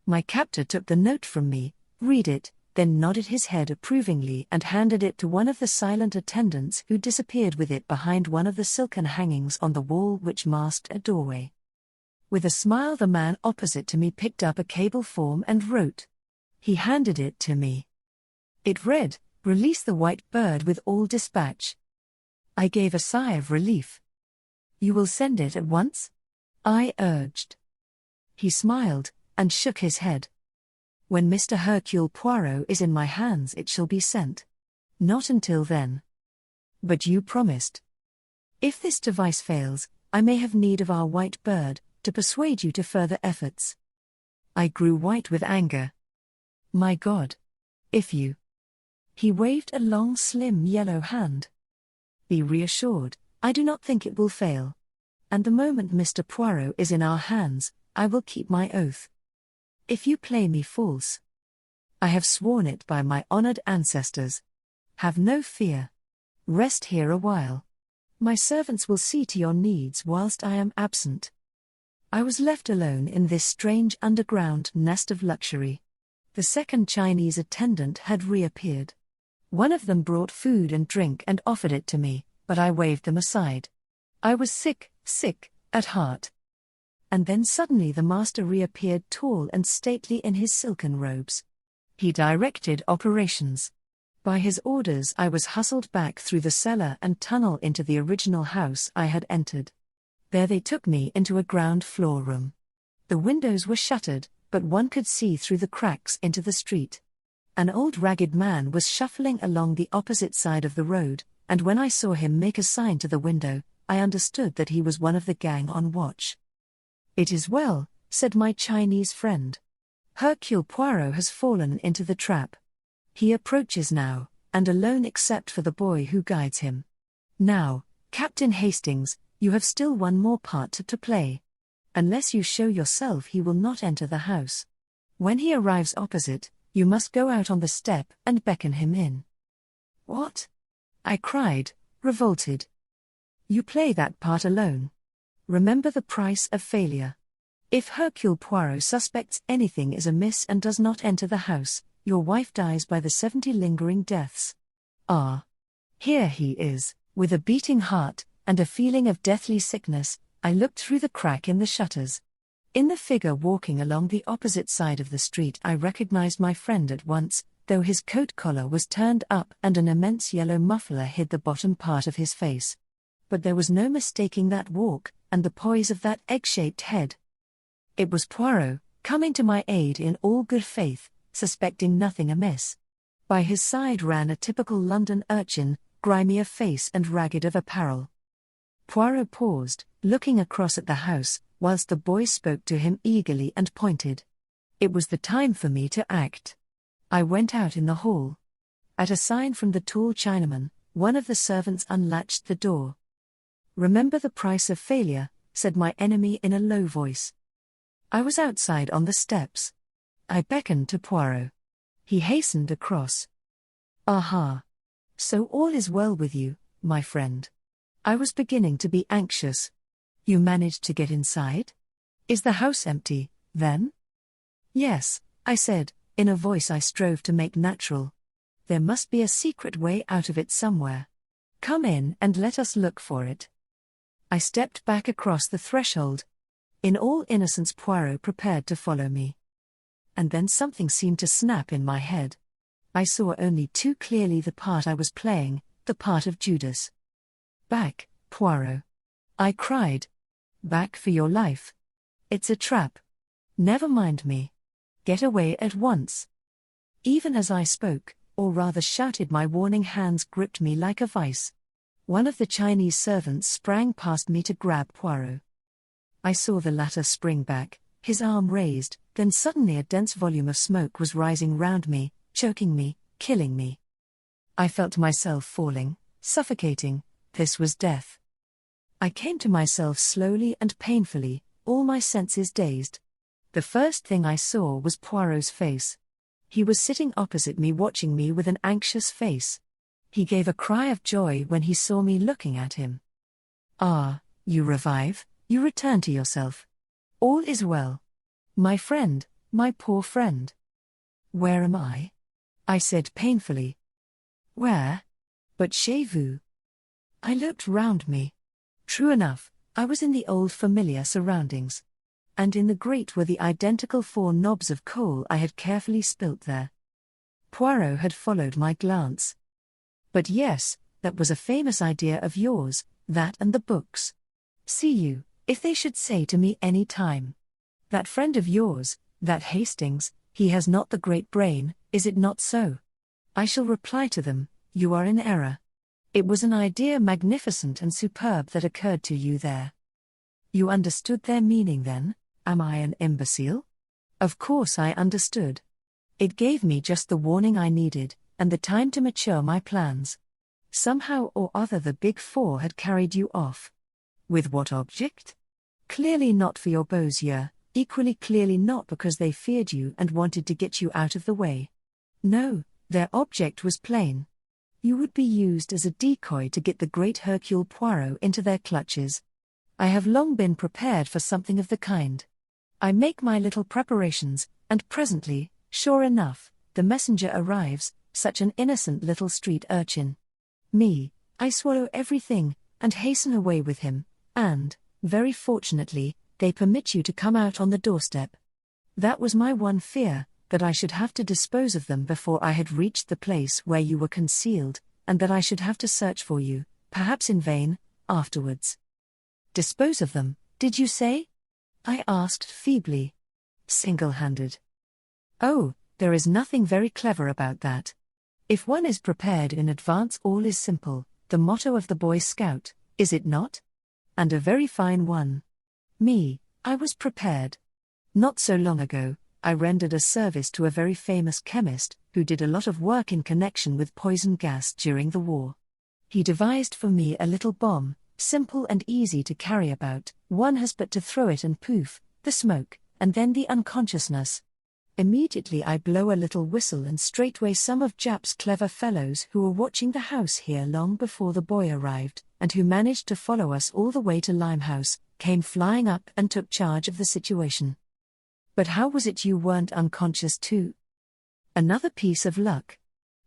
My captor took the note from me, read it, then nodded his head approvingly and handed it to one of the silent attendants, who disappeared with it behind one of the silken hangings on the wall which masked a doorway. With a smile, the man opposite to me picked up a cable form and wrote. He handed it to me. It read, "Release the white bird with all dispatch." I gave a sigh of relief. "You will send it at once?" I urged. He smiled, and shook his head. "When Mr. Hercule Poirot is in my hands it shall be sent. Not until then." "But you promised." "If this device fails, I may have need of our white bird, to persuade you to further efforts." I grew white with anger. "My God! If you..." He waved a long, slim yellow hand. "Be reassured, I do not think it will fail. And the moment Mr. Poirot is in our hands, I will keep my oath. If you play me false, I have sworn it by my honored ancestors. Have no fear. Rest here a while. My servants will see to your needs whilst I am absent." I was left alone in this strange underground nest of luxury. The second Chinese attendant had reappeared. One of them brought food and drink and offered it to me, but I waved them aside. I was sick at heart. And then suddenly the master reappeared, tall and stately in his silken robes. He directed operations. By his orders I was hustled back through the cellar and tunnel into the original house I had entered. There they took me into a ground floor room. The windows were shuttered, but one could see through the cracks into the street. An old ragged man was shuffling along the opposite side of the road, and when I saw him make a sign to the window, I understood that he was one of the gang on watch. "It is well," said my Chinese friend. "Hercule Poirot has fallen into the trap. He approaches now, and alone except for the boy who guides him. Now, Captain Hastings, you have still one more part to play. Unless you show yourself, he will not enter the house. When he arrives opposite, you must go out on the step and beckon him in." "What?" I cried, revolted. "You play that part alone. Remember the price of failure. If Hercule Poirot suspects anything is amiss and does not enter the house, your wife dies by the 70 lingering deaths. Ah. Here he is." With a beating heart, and a feeling of deathly sickness, I looked through the crack in the shutters. In the figure walking along the opposite side of the street I recognized my friend at once, though his coat collar was turned up and an immense yellow muffler hid the bottom part of his face. But there was no mistaking that walk, and the poise of that egg-shaped head. It was Poirot, coming to my aid in all good faith, suspecting nothing amiss. By his side ran a typical London urchin, grimy of face and ragged of apparel. Poirot paused, looking across at the house, whilst the boy spoke to him eagerly and pointed. It was the time for me to act. I went out in the hall. At a sign from the tall Chinaman, one of the servants unlatched the door. "Remember the price of failure," said my enemy in a low voice. I was outside on the steps. I beckoned to Poirot. He hastened across. "Aha! So all is well with you, my friend." I was beginning to be anxious. "You managed to get inside? Is the house empty, then?" "Yes," I said, in a voice I strove to make natural. "There must be a secret way out of it somewhere. Come in and let us look for it." I stepped back across the threshold. In all innocence Poirot prepared to follow me. And then something seemed to snap in my head. I saw only too clearly the part I was playing, the part of Judas. "Back, Poirot!" I cried. "Back for your life. It's a trap. Never mind me. Get away at once." Even as I spoke, or rather shouted, my warning hands gripped me like a vice. One of the Chinese servants sprang past me to grab Poirot. I saw the latter spring back, his arm raised, then suddenly a dense volume of smoke was rising round me, choking me, killing me. I felt myself falling, suffocating. This was death. I came to myself slowly and painfully, all my senses dazed. The first thing I saw was Poirot's face. He was sitting opposite me, watching me with an anxious face. He gave a cry of joy when he saw me looking at him. "Ah, you revive, you return to yourself. All is well. My friend, my poor friend." "Where am I?" I said painfully. Where? But chez vous. I looked round me. True enough, I was in the old familiar surroundings. And in the grate were the identical 4 knobs of coal I had carefully spilt there. Poirot had followed my glance. But yes, that was a famous idea of yours, that and the books. See you, if they should say to me any time. That friend of yours, that Hastings, he has not the great brain, is it not so? I shall reply to them, you are in error. It was an idea magnificent and superb that occurred to you there. You understood their meaning then? Am I an imbecile? Of course I understood. It gave me just the warning I needed, and the time to mature my plans. Somehow or other the Big Four had carried you off. With what object? Clearly not for your beaux yeux, equally clearly not because they feared you and wanted to get you out of the way. No, their object was plain. You would be used as a decoy to get the great Hercule Poirot into their clutches. I have long been prepared for something of the kind. I make my little preparations, and presently, sure enough, the messenger arrives, such an innocent little street urchin. Me, I swallow everything, and hasten away with him, and, very fortunately, they permit you to come out on the doorstep. That was my one fear, that I should have to dispose of them before I had reached the place where you were concealed, and that I should have to search for you, perhaps in vain, afterwards. Dispose of them, did you say? I asked feebly. Single-handed. Oh, there is nothing very clever about that. If one is prepared in advance, all is simple, the motto of the Boy Scout, is it not? And a very fine one. Me, I was prepared. Not so long ago, I rendered a service to a very famous chemist, who did a lot of work in connection with poison gas during the war. He devised for me a little bomb, simple and easy to carry about, one has but to throw it and poof, the smoke, and then the unconsciousness. Immediately I blow a little whistle and straightway some of Jap's clever fellows who were watching the house here long before the boy arrived, and who managed to follow us all the way to Limehouse, came flying up and took charge of the situation. But how was it you weren't unconscious too? Another piece of luck.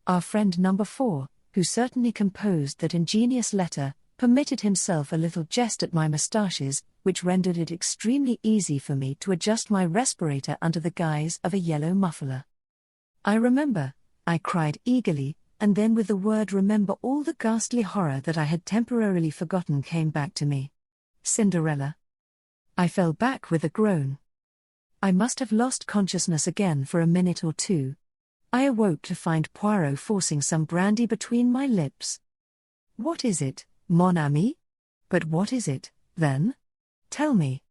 Our friend number 4, who certainly composed that ingenious letter, permitted himself a little jest at my moustaches, which rendered it extremely easy for me to adjust my respirator under the guise of a yellow muffler. I remember, I cried eagerly, and then with the word remember all the ghastly horror that I had temporarily forgotten came back to me. Cinderella. I fell back with a groan. I must have lost consciousness again for a minute or two. I awoke to find Poirot forcing some brandy between my lips. What is it, mon ami? But what is it, then? Tell me.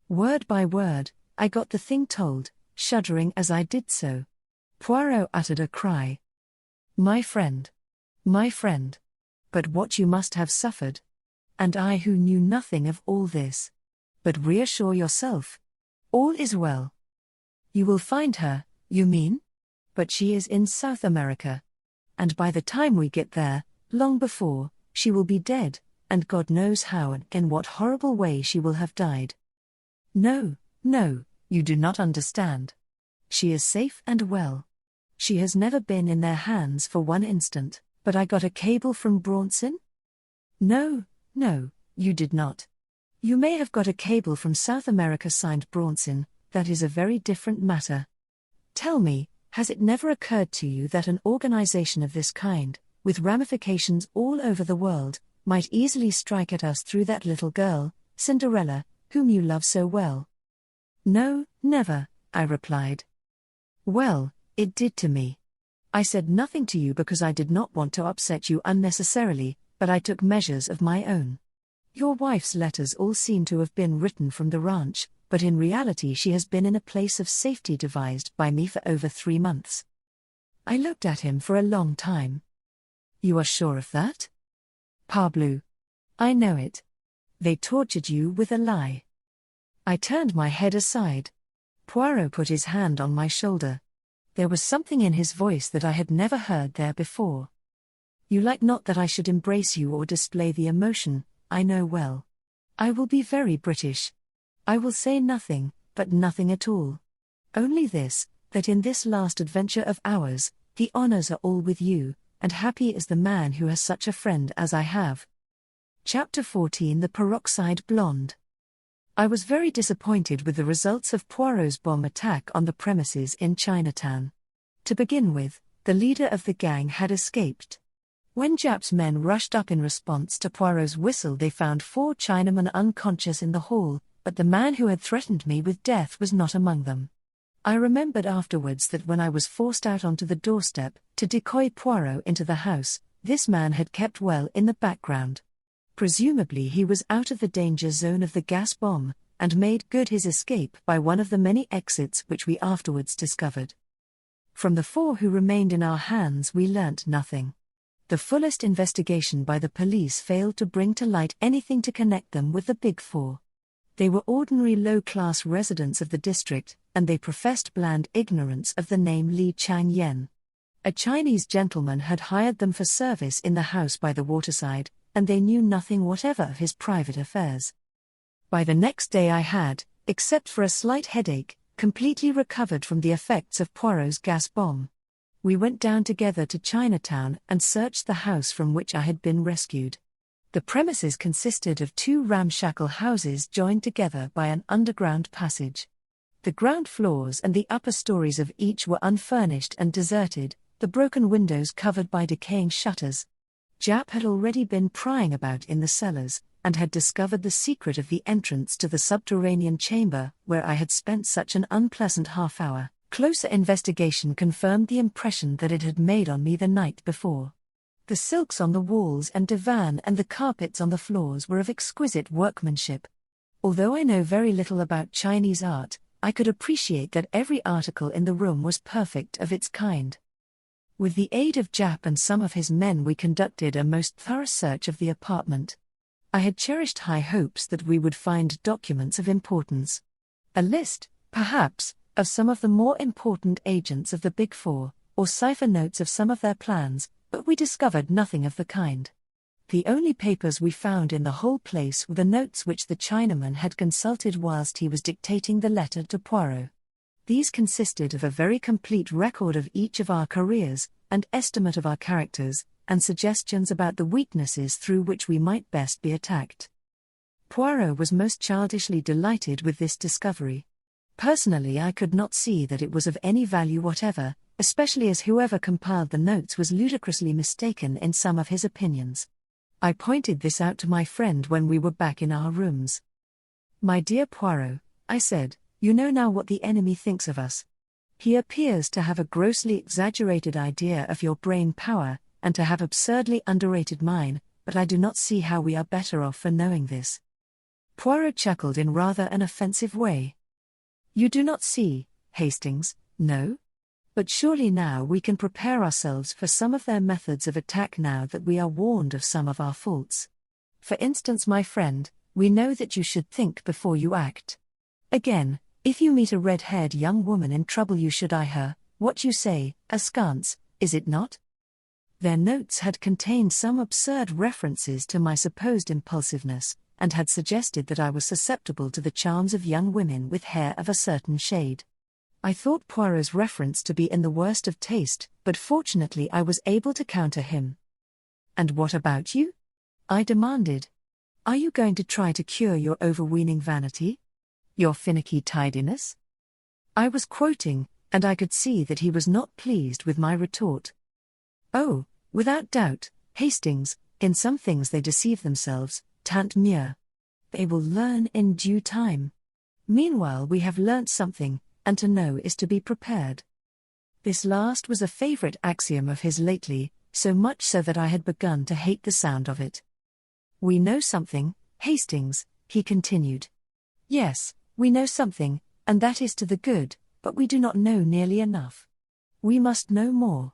Word by word, I got the thing told, shuddering as I did so. Poirot uttered a cry. My friend. My friend. But what you must have suffered. And I who knew nothing of all this. But reassure yourself. All is well. You will find her, you mean? But she is in South America. And by the time we get there, long before, she will be dead, and God knows how and in what horrible way she will have died. No, no, you do not understand. She is safe and well. She has never been in their hands for one instant, but I got a cable from Braunson? No, no, you did not. You may have got a cable from South America signed Braunson, that is a very different matter. Tell me, has it never occurred to you that an organization of this kind, with ramifications all over the world, might easily strike at us through that little girl, Cinderella, whom you love so well? No, never, I replied. Well, it did to me. I said nothing to you because I did not want to upset you unnecessarily, but I took measures of my own. Your wife's letters all seem to have been written from the ranch, but in reality she has been in a place of safety devised by me for over 3 months. I looked at him for a long time. You are sure of that? Parbleu. I know it. They tortured you with a lie. I turned my head aside. Poirot put his hand on my shoulder. There was something in his voice that I had never heard there before. You like not that I should embrace you or display the emotion, I know well. I will be very British. I will say nothing, but nothing at all. Only this, that in this last adventure of ours, the honors are all with you, and happy is the man who has such a friend as I have. Chapter 14 The Peroxide Blonde. I was very disappointed with the results of Poirot's bomb attack on the premises in Chinatown. To begin with, the leader of the gang had escaped. When Jap's men rushed up in response to Poirot's whistle, they found 4 Chinamen unconscious in the hall, but the man who had threatened me with death was not among them. I remembered afterwards that when I was forced out onto the doorstep to decoy Poirot into the house, this man had kept well in the background. Presumably he was out of the danger zone of the gas bomb, and made good his escape by one of the many exits which we afterwards discovered. From the 4 who remained in our hands we learnt nothing. The fullest investigation by the police failed to bring to light anything to connect them with the Big Four. They were ordinary low-class residents of the district, and they professed bland ignorance of the name Li Changyen. A Chinese gentleman had hired them for service in the house by the waterside, and they knew nothing whatever of his private affairs. By the next day I had, except for a slight headache, completely recovered from the effects of Poirot's gas bomb. We went down together to Chinatown and searched the house from which I had been rescued. The premises consisted of 2 ramshackle houses joined together by an underground passage. The ground floors and the upper stories of each were unfurnished and deserted, the broken windows covered by decaying shutters. Jap had already been prying about in the cellars, and had discovered the secret of the entrance to the subterranean chamber where I had spent such an unpleasant half-hour. Closer investigation confirmed the impression that it had made on me the night before. The silks on the walls and divan and the carpets on the floors were of exquisite workmanship. Although I know very little about Chinese art, I could appreciate that every article in the room was perfect of its kind. With the aid of Jap and some of his men we conducted a most thorough search of the apartment. I had cherished high hopes that we would find documents of importance. A list, perhaps, of some of the more important agents of the Big Four, or cipher notes of some of their plans, but we discovered nothing of the kind. The only papers we found in the whole place were the notes which the Chinaman had consulted whilst he was dictating the letter to Poirot. These consisted of a very complete record of each of our careers, and estimate of our characters, and suggestions about the weaknesses through which we might best be attacked. Poirot was most childishly delighted with this discovery. Personally, I could not see that it was of any value whatever, especially as whoever compiled the notes was ludicrously mistaken in some of his opinions. I pointed this out to my friend when we were back in our rooms. "My dear Poirot," I said, "you know now what the enemy thinks of us. He appears to have a grossly exaggerated idea of your brain power, and to have absurdly underrated mine, but I do not see how we are better off for knowing this." Poirot chuckled in rather an offensive way. "You do not see, Hastings, no? But surely now we can prepare ourselves for some of their methods of attack now that we are warned of some of our faults. For instance, my friend, we know that you should think before you act. Again, if you meet a red-haired young woman in trouble you should eye her, what you say, askance, is it not?" Their notes had contained some absurd references to my supposed impulsiveness, and had suggested that I was susceptible to the charms of young women with hair of a certain shade. I thought Poirot's reference to be in the worst of taste, but fortunately I was able to counter him. "And what about you?" I demanded. "Are you going to try to cure your overweening vanity? Your finicky tidiness?" I was quoting, and I could see that he was not pleased with my retort. "Oh, without doubt, Hastings, in some things they deceive themselves, tant mieux. They will learn in due time. Meanwhile we have learnt something, and to know is to be prepared." This last was a favourite axiom of his lately, so much so that I had begun to hate the sound of it. "We know something, Hastings," he continued. "Yes, we know something, and that is to the good, but we do not know nearly enough. We must know more."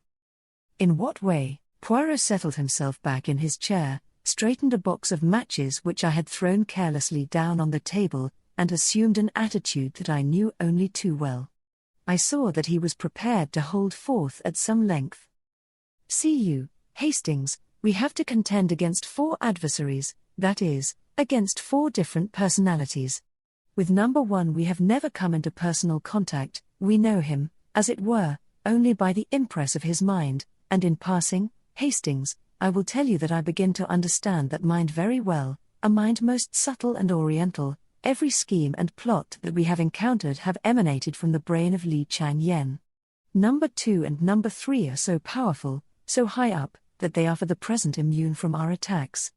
"In what way?" Poirot settled himself back in his chair, straightened a box of matches which I had thrown carelessly down on the table, and assumed an attitude that I knew only too well. I saw that he was prepared to hold forth at some length. "See you, Hastings, we have to contend against 4 adversaries, that is, against 4 different personalities. With number 1 we have never come into personal contact, we know him, as it were, only by the impress of his mind, and in passing, Hastings, I will tell you that I begin to understand that mind very well, a mind most subtle and oriental. Every scheme and plot that we have encountered have emanated from the brain of Li Chang-yen. Number 2 and number 3 are so powerful, so high up, that they are for the present immune from our attacks.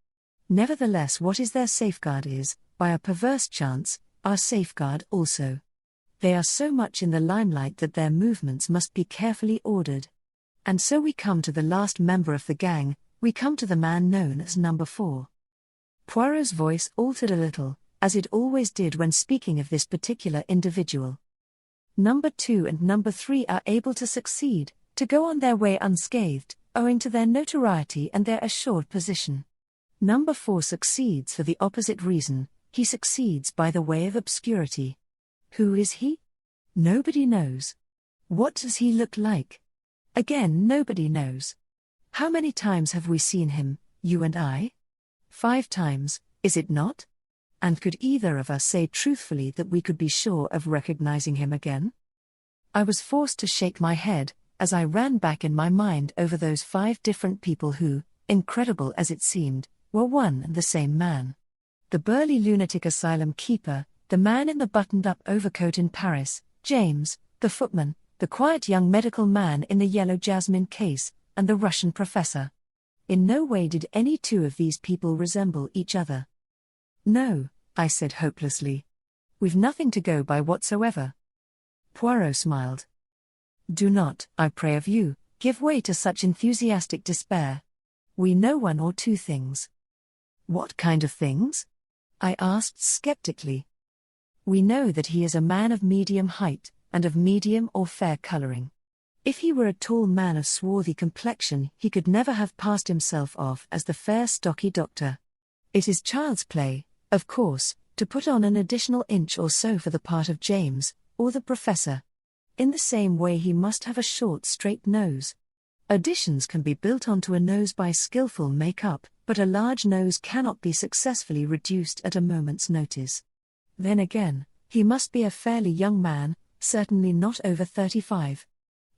Nevertheless, what is their safeguard is, by a perverse chance, our safeguard also. They are so much in the limelight that their movements must be carefully ordered. And so we come to the last member of the gang, we come to the man known as number 4. Poirot's voice altered a little, as it always did when speaking of this particular individual. Number 2 and number 3 are able to succeed, to go on their way unscathed, owing to their notoriety and their assured position. Number 4 succeeds for the opposite reason, he succeeds by the way of obscurity. Who is he? Nobody knows. What does he look like? Again, nobody knows. How many times have we seen him, you and I? 5 times, is it not? And could either of us say truthfully that we could be sure of recognizing him again? I was forced to shake my head, as I ran back in my mind over those 5 different people who, incredible as it seemed, were one and the same man. The burly lunatic asylum keeper, the man in the buttoned-up overcoat in Paris, James, the footman, the quiet young medical man in the yellow jasmine case, and the Russian professor. In no way did any 2 of these people resemble each other. No, I said hopelessly. We've nothing to go by whatsoever. Poirot smiled. Do not, I pray of you, give way to such enthusiastic despair. We know 1 or 2 things. What kind of things? I asked skeptically. We know that he is a man of medium height, and of medium or fair coloring. If he were a tall man of swarthy complexion, he could never have passed himself off as the fair stocky doctor. It is child's play, of course, to put on an additional inch or so for the part of James, or the professor. In the same way he must have a short straight nose. Additions can be built onto a nose by skillful make-up, but a large nose cannot be successfully reduced at a moment's notice. Then again, he must be a fairly young man, certainly not over 35.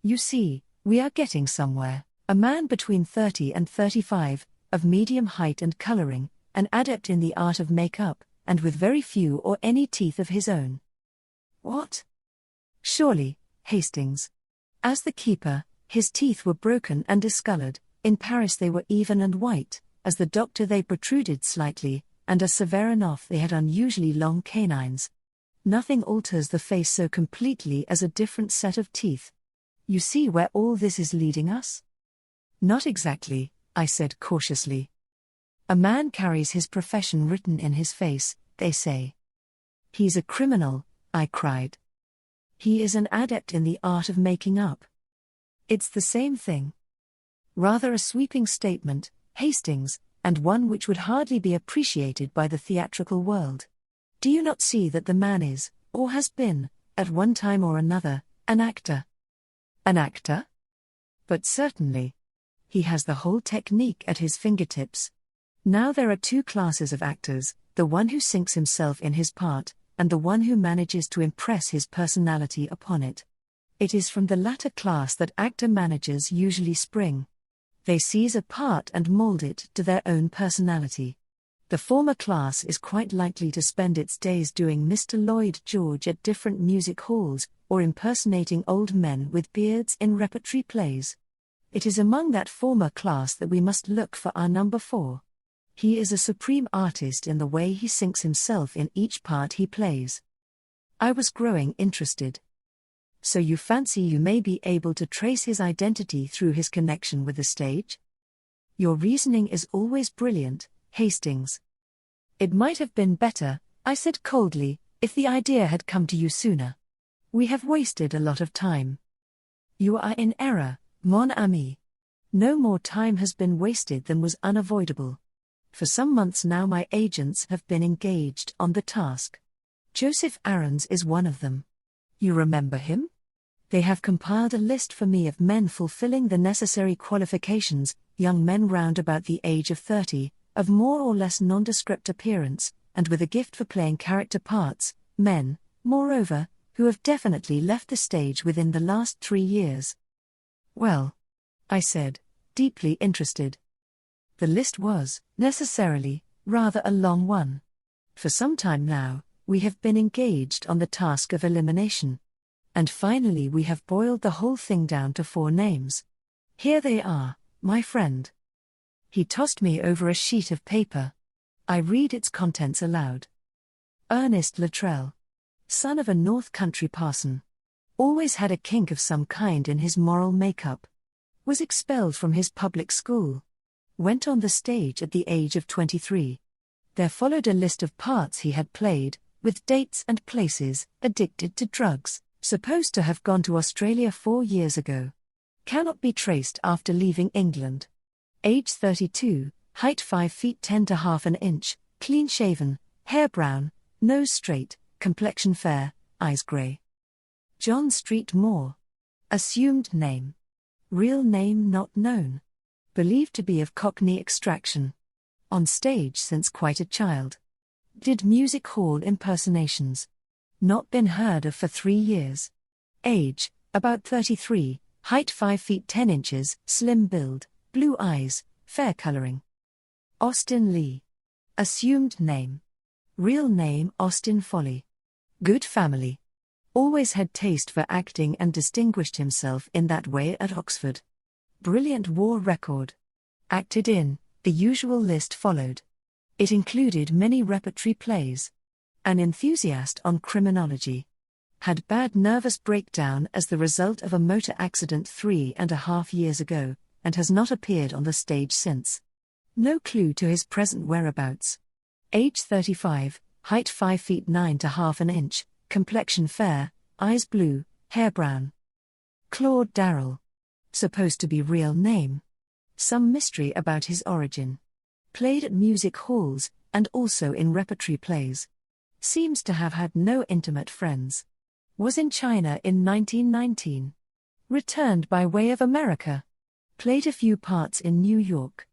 You see, we are getting somewhere. A man between 30 and 35, of medium height and coloring, an adept in the art of make-up, and with very few or any teeth of his own. What? Surely, Hastings. As the keeper, his teeth were broken and discolored. In Paris they were even and white, as the doctor they protruded slightly, and as Severinoff they had unusually long canines. Nothing alters the face so completely as a different set of teeth. You see where all this is leading us? Not exactly, I said cautiously. A man carries his profession written in his face, they say. He's a criminal, I cried. He is an adept in the art of making up. It's the same thing. Rather a sweeping statement, Hastings, and one which would hardly be appreciated by the theatrical world. Do you not see that the man is, or has been, at one time or another, an actor? An actor? But certainly. He has the whole technique at his fingertips. Now there are 2 classes of actors, the one who sinks himself in his part, and the one who manages to impress his personality upon it. It is from the latter class that actor-managers usually spring. They seize a part and mold it to their own personality. The former class is quite likely to spend its days doing Mr. Lloyd George at different music halls, or impersonating old men with beards in repertory plays. It is among that former class that we must look for our number 4. He is a supreme artist in the way he sinks himself in each part he plays. I was growing interested. So you fancy you may be able to trace his identity through his connection with the stage? Your reasoning is always brilliant, Hastings. It might have been better, I said coldly, if the idea had come to you sooner. We have wasted a lot of time. You are in error, mon ami. No more time has been wasted than was unavoidable. For some months now my agents have been engaged on the task. Joseph Aarons is one of them. You remember him? They have compiled a list for me of men fulfilling the necessary qualifications, young men round about the age of 30, of more or less nondescript appearance, and with a gift for playing character parts, men, moreover, who have definitely left the stage within the last 3 years. Well, I said, deeply interested. The list was, necessarily, rather a long one. For some time now, we have been engaged on the task of elimination. And finally we have boiled the whole thing down to 4 names. Here they are, my friend. He tossed me over a sheet of paper. I read its contents aloud. Ernest Luttrell. Son of a North Country parson. Always had a kink of some kind in his moral makeup. Was expelled from his public school. Went on the stage at the age of 23. There followed a list of parts he had played, with dates and places. Addicted to drugs, supposed to have gone to Australia 4 years ago. Cannot be traced after leaving England. Age 32, height 5 feet 10 to half an inch, clean shaven, hair brown, nose straight, complexion fair, eyes grey. John Street Moore. Assumed name. Real name not known. Believed to be of Cockney extraction. On stage since quite a child. Did music hall impersonations. Not been heard of for 3 years. Age, about 33, height 5 feet 10 inches, slim build, blue eyes, fair coloring. Austin Lee. Assumed name. Real name Austin Foley. Good family. Always had taste for acting and distinguished himself in that way at Oxford. Brilliant war record. Acted in, the usual list followed. It included many repertory plays. An enthusiast on criminology. Had bad nervous breakdown as the result of a motor accident 3.5 years ago, and has not appeared on the stage since. No clue to his present whereabouts. Age 35, height 5 feet 9 to half an inch, complexion fair, eyes blue, hair brown. Claude Darrell. Supposed to be real name. Some mystery about his origin. Played at music halls, and also in repertory plays. Seems to have had no intimate friends. Was in China in 1919. Returned by way of America. Played a few parts in New York.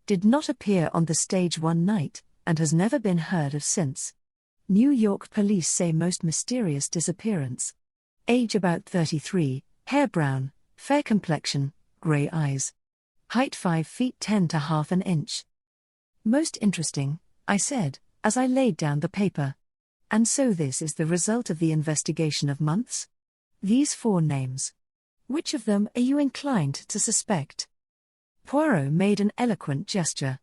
Did not appear on the stage one night, and has never been heard of since. New York police say most mysterious disappearance. Age about 33, hair brown, fair complexion, grey eyes. Height 5 feet 10 to half an inch. Most interesting, I said, as I laid down the paper. And so this is the result of the investigation of months? These 4 names. Which of them are you inclined to suspect? Poirot made an eloquent gesture.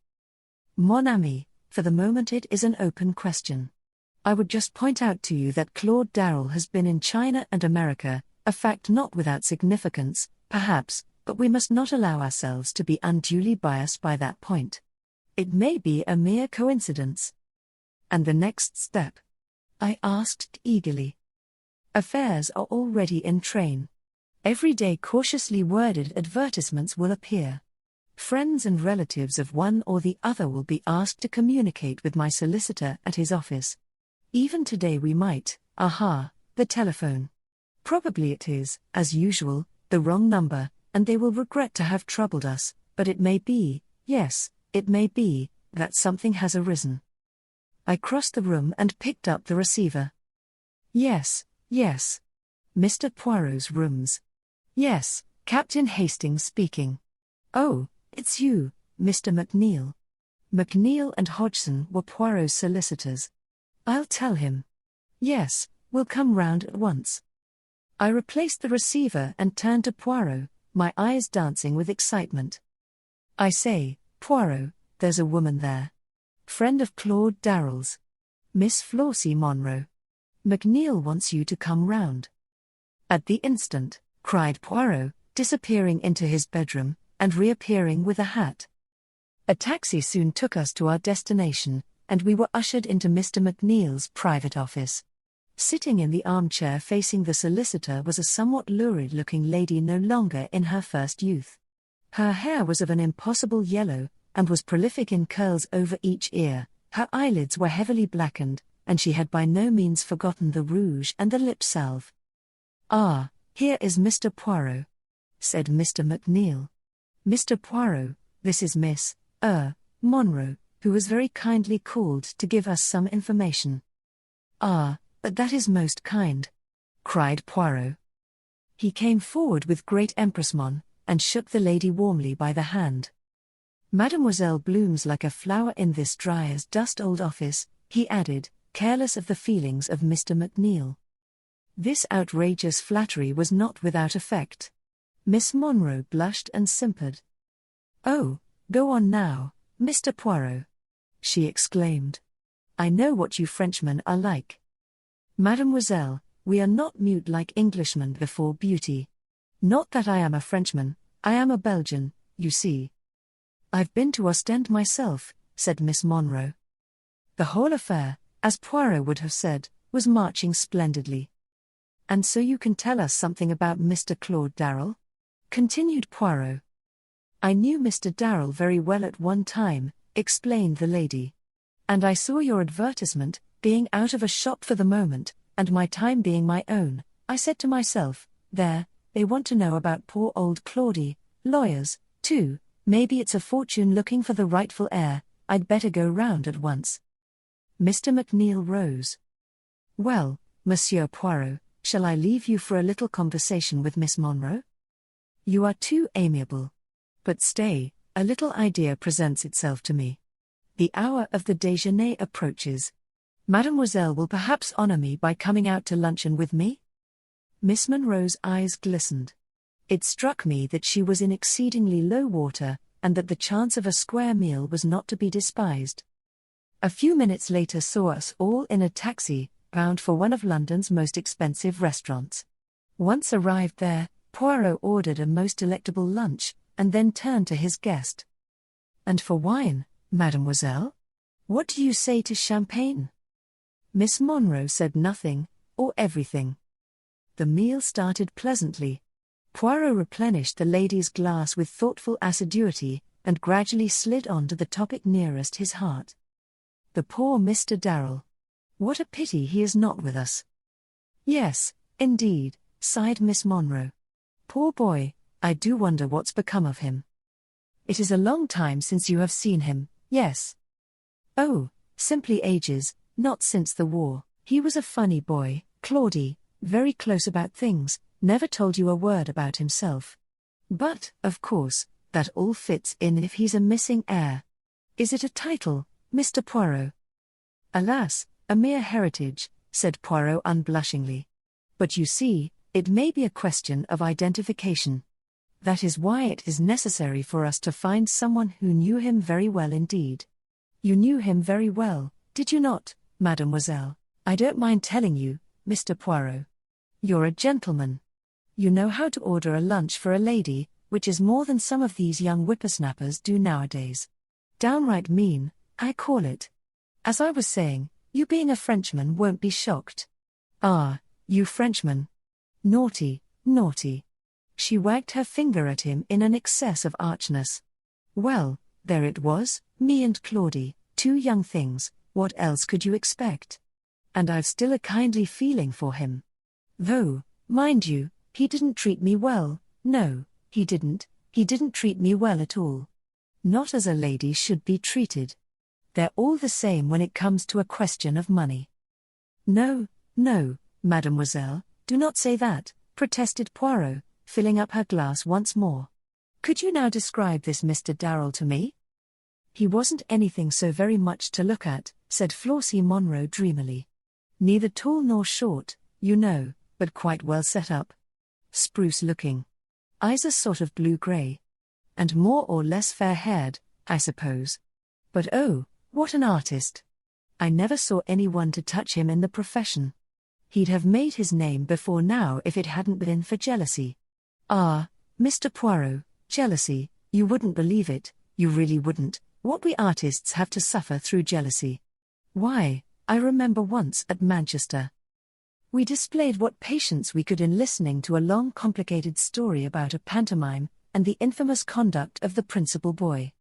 Mon ami, for the moment it is an open question. I would just point out to you that Claude Darrell has been in China and America, a fact not without significance, perhaps, but we must not allow ourselves to be unduly biased by that point. It may be a mere coincidence. And the next step? I asked eagerly. Affairs are already in train. Every day cautiously worded advertisements will appear. Friends and relatives of one or the other will be asked to communicate with my solicitor at his office. Even today we might, the telephone. Probably it is, as usual, the wrong number, and they will regret to have troubled us, but it may be, yes, it may be, that something has arisen. I crossed the room and picked up the receiver. Yes. Mr. Poirot's rooms. Yes, Captain Hastings speaking. Oh, it's you, Mr. McNeil. McNeil and Hodgson were Poirot's solicitors. I'll tell him. Yes, we'll come round at once. I replaced the receiver and turned to Poirot, my eyes dancing with excitement. I say, Poirot, there's a woman there. Friend of Claude Darrell's. Miss Flossie Monroe. McNeil wants you to come round. At the instant, cried Poirot, disappearing into his bedroom, and reappearing with a hat. A taxi soon took us to our destination, and we were ushered into Mr. McNeil's private office. Sitting in the armchair facing the solicitor was a somewhat lurid-looking lady no longer in her first youth. Her hair was of an impossible yellow, and was prolific in curls over each ear, her eyelids were heavily blackened, and she had by no means forgotten the rouge and the lip salve. "Ah, here is Mr. Poirot," said Mr. McNeil. "Mr. Poirot, this is Miss Monroe, who was very kindly called to give us some information." "Ah, but that is most kind," cried Poirot. He came forward with great empressement, and shook the lady warmly by the hand. "Mademoiselle blooms like a flower in this dry-as-dust old office," he added, careless of the feelings of Mr. McNeil. This outrageous flattery was not without effect. Miss Monroe blushed and simpered. "Oh, go on now, Mr. Poirot," she exclaimed. "I know what you Frenchmen are like. Mademoiselle, we are not mute like Englishmen before beauty. Not that I am a Frenchman, I am a Belgian, you see." "I've been to Ostend myself," said Miss Monroe. The whole affair, as Poirot would have said, was marching splendidly. "And so you can tell us something about Mr. Claude Darrell?" continued Poirot. "I knew Mr. Darrell very well at one time," explained the lady. "And I saw your advertisement, being out of a shop for the moment, and my time being my own, I said to myself, there, they want to know about poor old Claudie, lawyers, too, maybe it's a fortune looking for the rightful heir, I'd better go round at once." Mr. McNeil rose. "Well, Monsieur Poirot, shall I leave you for a little conversation with Miss Monroe? You are too amiable. But stay, a little idea presents itself to me. The hour of the déjeuner approaches. Mademoiselle will perhaps honor me by coming out to luncheon with me?" Miss Monroe's eyes glistened. It struck me that she was in exceedingly low water, and that the chance of a square meal was not to be despised. A few minutes later saw us all in a taxi, bound for one of London's most expensive restaurants. Once arrived there, Poirot ordered a most delectable lunch, and then turned to his guest. "And for wine, mademoiselle? What do you say to champagne?" Miss Monroe said nothing, or everything. The meal started pleasantly. Poirot replenished the lady's glass with thoughtful assiduity, and gradually slid on to the topic nearest his heart. The poor Mr. Darrell. What a pity he is not with us. "Yes, indeed," sighed Miss Monroe. "Poor boy, I do wonder what's become of him." "It is a long time since you have seen him, yes?" "Oh, simply ages, not since the war. He was a funny boy, Claudie, very close about things, never told you a word about himself. But, of course, that all fits in if he's a missing heir. Is it a title, Mr. Poirot?" "Alas, a mere heritage," said Poirot unblushingly. "But you see, it may be a question of identification. That is why it is necessary for us to find someone who knew him very well indeed." "You knew him very well, did you not, mademoiselle? I don't mind telling you, Mr. Poirot. You're a gentleman. You know how to order a lunch for a lady, which is more than some of these young whippersnappers do nowadays. Downright mean, I call it. As I was saying, you being a Frenchman won't be shocked." "Ah, you Frenchmen. Naughty, naughty." She wagged her finger at him in an excess of archness. "Well, there it was, me and Claudie, two young things, what else could you expect? And I've still a kindly feeling for him. Though, mind you, he didn't treat me well, no, he didn't treat me well at all. Not as a lady should be treated. They're all the same when it comes to a question of money." "No, no, mademoiselle, do not say that," protested Poirot, filling up her glass once more. "Could you now describe this Mr. Darrell to me?" "He wasn't anything so very much to look at," said Flossie Monroe dreamily. "Neither tall nor short, you know, but quite well set up. Spruce-looking. Eyes a sort of blue-gray. And more or less fair-haired, I suppose. But oh, what an artist! I never saw anyone to touch him in the profession. He'd have made his name before now if it hadn't been for jealousy. Ah, Mr. Poirot, jealousy, you wouldn't believe it, you really wouldn't, what we artists have to suffer through jealousy. Why, I remember once at Manchester. We displayed what patience we could in listening to a long complicated story about a pantomime, and the infamous conduct of the principal boy.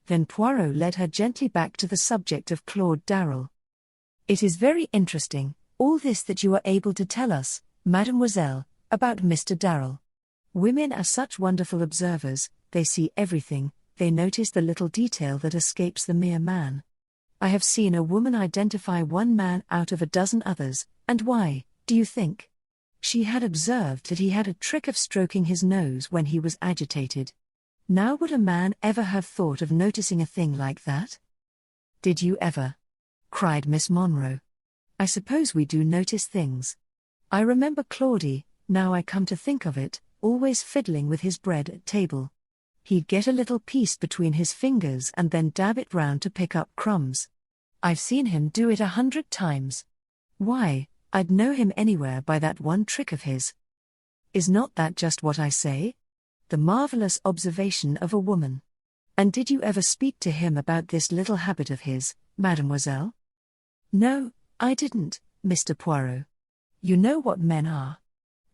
Then Poirot led her gently back to the subject of Claude Darrell. "It is very interesting, all this that you are able to tell us, mademoiselle, about Mr. Darrell. Women are such wonderful observers, they see everything, they notice the little detail that escapes the mere man. I have seen a woman identify one man out of a dozen others, and why, do you think? She had observed that he had a trick of stroking his nose when he was agitated. Now would a man ever have thought of noticing a thing like that? "Did you ever?" cried Miss Monroe. "I suppose we do notice things. I remember Claudie, now I come to think of it, always fiddling with his bread at table. He'd get a little piece between his fingers and then dab it round to pick up crumbs. I've seen him do it 100 times. Why, I'd know him anywhere by that one trick of his. Is not that just what I say? The marvelous observation of a woman. And did you ever speak to him about this little habit of his, mademoiselle?" "No, I didn't, Mr. Poirot. You know what men are.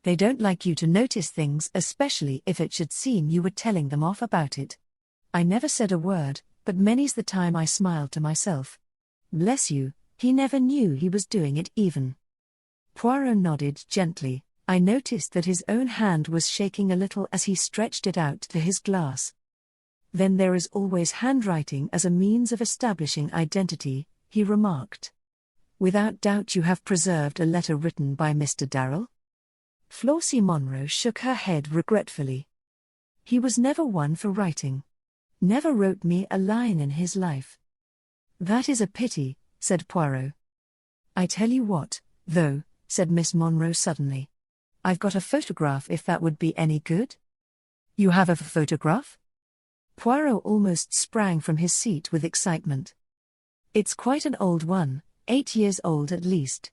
They don't like you to notice things, especially if it should seem you were telling them off about it. I never said a word, but many's the time I smiled to myself. Bless you, he never knew he was doing it even." Poirot nodded gently. I noticed that his own hand was shaking a little as he stretched it out to his glass. "Then there is always handwriting as a means of establishing identity," he remarked. "Without doubt you have preserved a letter written by Mr. Darrell?" Flossie Monroe shook her head regretfully. "He was never one for writing. Never wrote me a line in his life." "That is a pity," said Poirot. "I tell you what, though," said Miss Monroe suddenly. "I've got a photograph if that would be any good." "You have a photograph?" Poirot almost sprang from his seat with excitement. "It's quite an old one, 8 years old at least.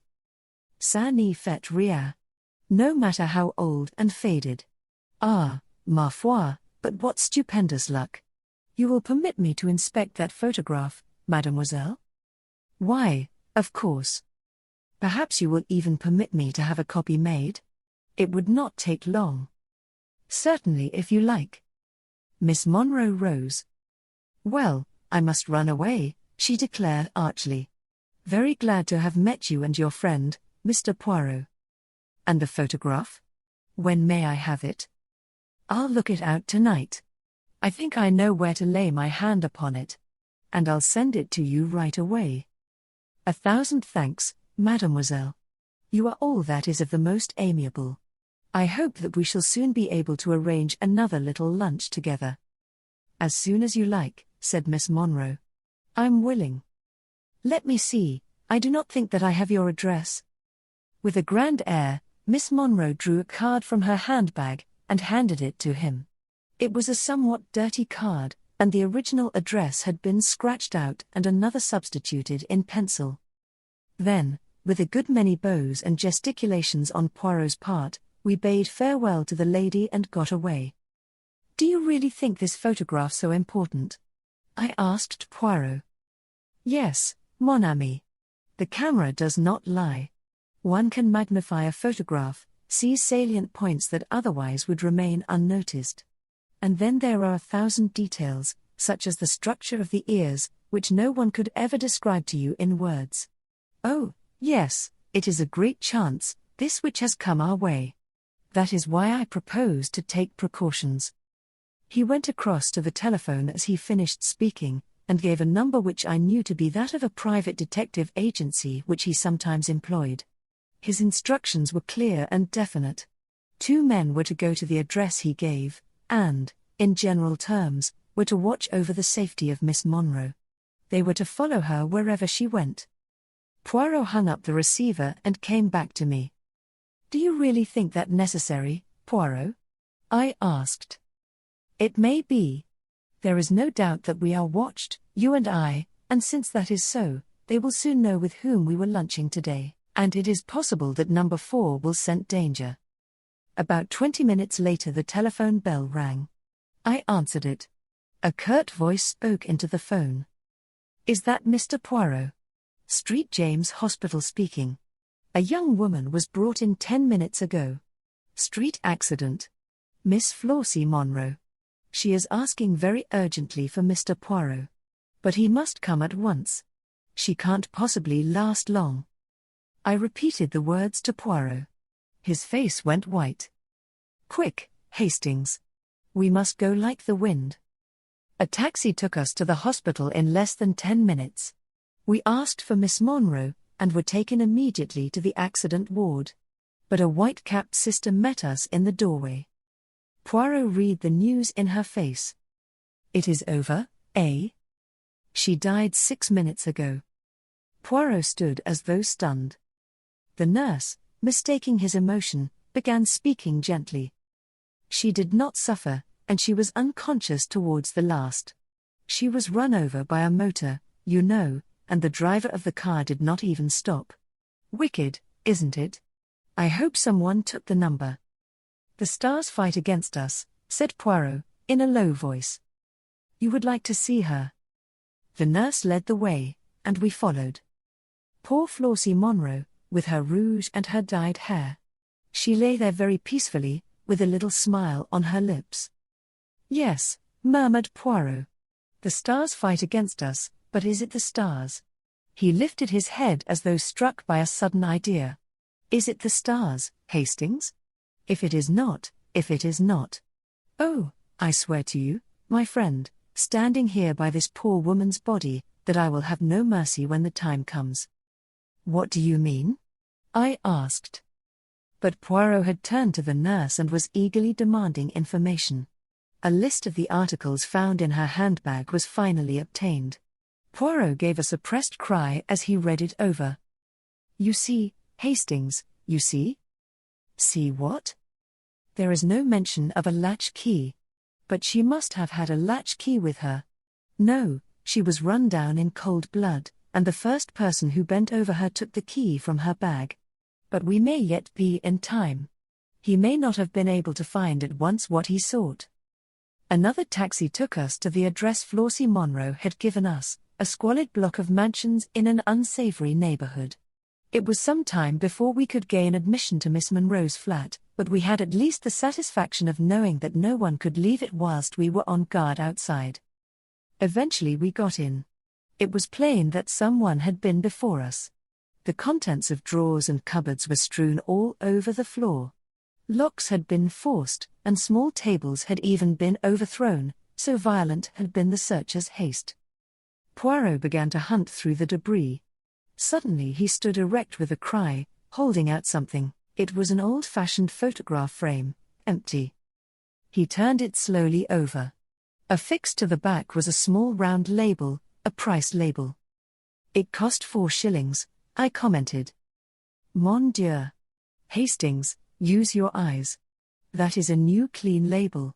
Ça n'y fait rien. No matter how old and faded. Ah, ma foi, but what stupendous luck. You will permit me to inspect that photograph, mademoiselle?" "Why, of course. Perhaps you will even permit me to have a copy made? It would not take long." "Certainly, if you like." Miss Monroe rose. "Well, I must run away," she declared archly. "Very glad to have met you and your friend, Mr. Poirot. And the photograph? When may I have it?" "I'll look it out tonight. I think I know where to lay my hand upon it. And I'll send it to you right away." "1,000 thanks, mademoiselle. You are all that is of the most amiable. I hope that we shall soon be able to arrange another little lunch together." "As soon as you like," said Miss Monroe. "I'm willing. Let me see, I do not think that I have your address." With a grand air, Miss Monroe drew a card from her handbag and handed it to him. It was a somewhat dirty card, and the original address had been scratched out and another substituted in pencil. Then, with a good many bows and gesticulations on Poirot's part, we bade farewell to the lady and got away. "Do you really think this photograph so important?" I asked Poirot. "Yes, mon ami. The camera does not lie. One can magnify a photograph, see salient points that otherwise would remain unnoticed. And then there are 1,000 details, such as the structure of the ears, which no one could ever describe to you in words. Oh, yes, it is a great chance, this which has come our way. That is why I propose to take precautions." He went across to the telephone as he finished speaking, and gave a number which I knew to be that of a private detective agency which he sometimes employed. His instructions were clear and definite. 2 men were to go to the address he gave, and, in general terms, were to watch over the safety of Miss Monroe. They were to follow her wherever she went. Poirot hung up the receiver and came back to me. "Do you really think that necessary, Poirot?" I asked. "It may be. There is no doubt that we are watched, you and I, and since that is so, they will soon know with whom we were lunching today, and it is possible that number 4 will scent danger." About 20 minutes later the telephone bell rang. I answered it. A curt voice spoke into the phone. "Is that Mr. Poirot? Street James Hospital speaking. A young woman was brought in 10 minutes ago. Street accident. Miss Flossie Monroe. She is asking very urgently for Mr. Poirot. But he must come at once. She can't possibly last long." I repeated the words to Poirot. His face went white. "Quick, Hastings. We must go like the wind." A taxi took us to the hospital in less than 10 minutes. We asked for Miss Monroe, and were taken immediately to the accident ward. but a white-capped sister met us in the doorway. Poirot read the news in her face. "It is over, eh? She died 6 minutes ago." Poirot stood as though stunned. The nurse, mistaking his emotion, began speaking gently. "She did not suffer, and she was unconscious towards the last. She was run over by a motor, you know, and the driver of the car did not even stop. Wicked, isn't it? I hope someone took the number." "The stars fight against us," said Poirot, in a low voice. "You would like to see her." The nurse led the way, and we followed. Poor Flossie Monroe, with her rouge and her dyed hair. She lay there very peacefully, with a little smile on her lips. "Yes," murmured Poirot. "The stars fight against us, but is it the stars?" He lifted his head as though struck by a sudden idea. "Is it the stars, Hastings? If it is not, if it is not. Oh, I swear to you, my friend, standing here by this poor woman's body, that I will have no mercy when the time comes." "What do you mean?" I asked. But Poirot had turned to the nurse and was eagerly demanding information. A list of the articles found in her handbag was finally obtained. Poirot gave a suppressed cry as he read it over. "You see, Hastings, you see?" "See what?" "There is no mention of a latch key. But she must have had a latch key with her. No, she was run down in cold blood, and the first person who bent over her took the key from her bag. But we may yet be in time. He may not have been able to find at once what he sought." Another taxi took us to the address Flossie Monroe had given us, a squalid block of mansions in an unsavory neighborhood. It was some time before we could gain admission to Miss Monroe's flat, but we had at least the satisfaction of knowing that no one could leave it whilst we were on guard outside. Eventually we got in. It was plain that someone had been before us. The contents of drawers and cupboards were strewn all over the floor. Locks had been forced, and small tables had even been overthrown, so violent had been the searchers' haste. Poirot began to hunt through the debris. Suddenly he stood erect with a cry, holding out something. It was an old-fashioned photograph frame, empty. He turned it slowly over. Affixed to the back was a small round label, a price label. "It cost 4 shillings, I commented. "Mon Dieu. Hastings, use your eyes. That is a new clean label.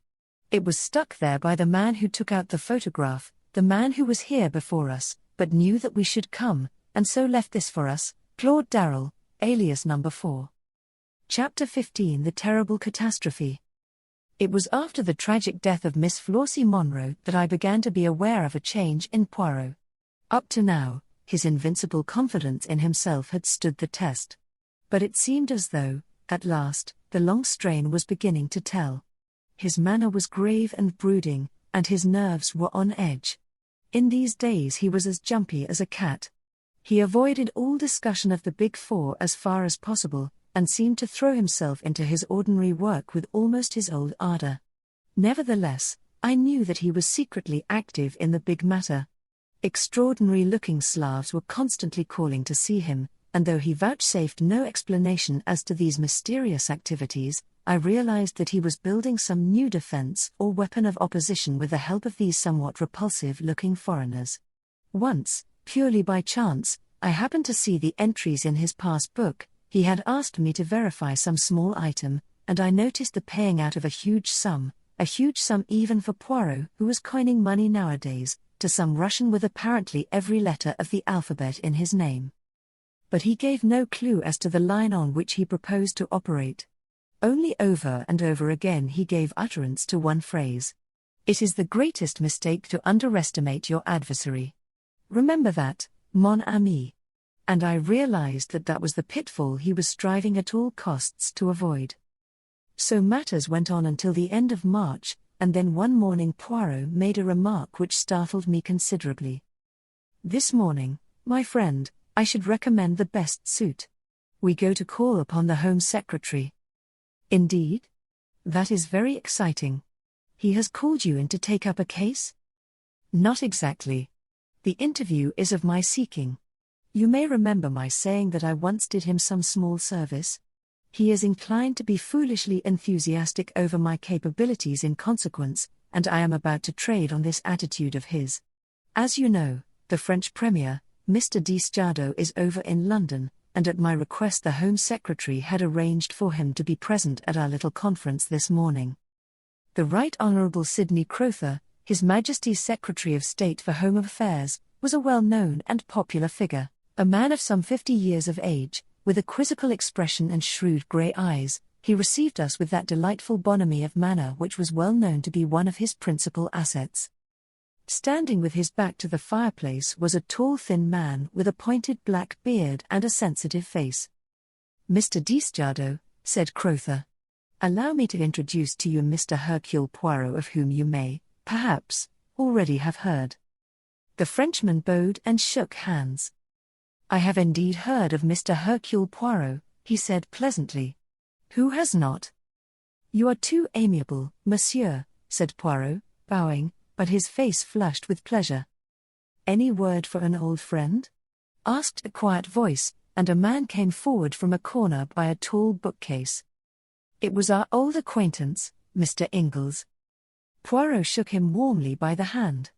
It was stuck there by the man who took out the photograph, the man who was here before us, but knew that we should come, and so left this for us, Claude Darrell, alias number 4. Chapter 15: The Terrible Catastrophe. It was after the tragic death of Miss Flossie Monroe that I began to be aware of a change in Poirot. Up to now, his invincible confidence in himself had stood the test. But it seemed as though, at last, the long strain was beginning to tell. His manner was grave and brooding, and his nerves were on edge. In these days he was as jumpy as a cat. He avoided all discussion of the Big Four as far as possible, and seemed to throw himself into his ordinary work with almost his old ardor. Nevertheless, I knew that he was secretly active in the big matter. Extraordinary-looking Slavs were constantly calling to see him, and though he vouchsafed no explanation as to these mysterious activities, I realized that he was building some new defense or weapon of opposition with the help of these somewhat repulsive-looking foreigners. Once, purely by chance, I happened to see the entries in his pass book. He had asked me to verify some small item, and I noticed the paying out of a huge sum even for Poirot, who was coining money nowadays, to some Russian with apparently every letter of the alphabet in his name. But he gave no clue as to the line on which he proposed to operate. Only over and over again he gave utterance to one phrase. "It is the greatest mistake to underestimate your adversary. Remember that, mon ami." And I realized that that was the pitfall he was striving at all costs to avoid. So matters went on until the end of March, and then one morning Poirot made a remark which startled me considerably. "This morning, my friend, I should recommend the best suit. We go to call upon the Home Secretary." "Indeed? That is very exciting. He has called you in to take up a case?" "Not exactly. The interview is of my seeking. You may remember my saying that I once did him some small service. He is inclined to be foolishly enthusiastic over my capabilities in consequence, and I am about to trade on this attitude of his. As you know, the French Premier, Mr. Desjardins, is over in London, and at my request the Home Secretary had arranged for him to be present at our little conference this morning. The Right Honourable Sidney Crowther, His Majesty's Secretary of State for Home Affairs, was a well-known and popular figure, a man of some 50 years of age, with a quizzical expression and shrewd grey eyes. He received us with that delightful bonhomie of manner which was well known to be one of his principal assets. Standing with his back to the fireplace was a tall thin man with a pointed black beard and a sensitive face. "Mr. Desjardins," said Crowther, "allow me to introduce to you Mr. Hercule Poirot, of whom you may, perhaps, already have heard." The Frenchman bowed and shook hands. "I have indeed heard of Mr. Hercule Poirot," he said pleasantly. "Who has not?" "You are too amiable, monsieur," said Poirot, bowing, but his face flushed with pleasure. "Any word for an old friend?" asked a quiet voice, and a man came forward from a corner by a tall bookcase. It was our old acquaintance, Mr. Ingalls. Poirot shook him warmly by the hand.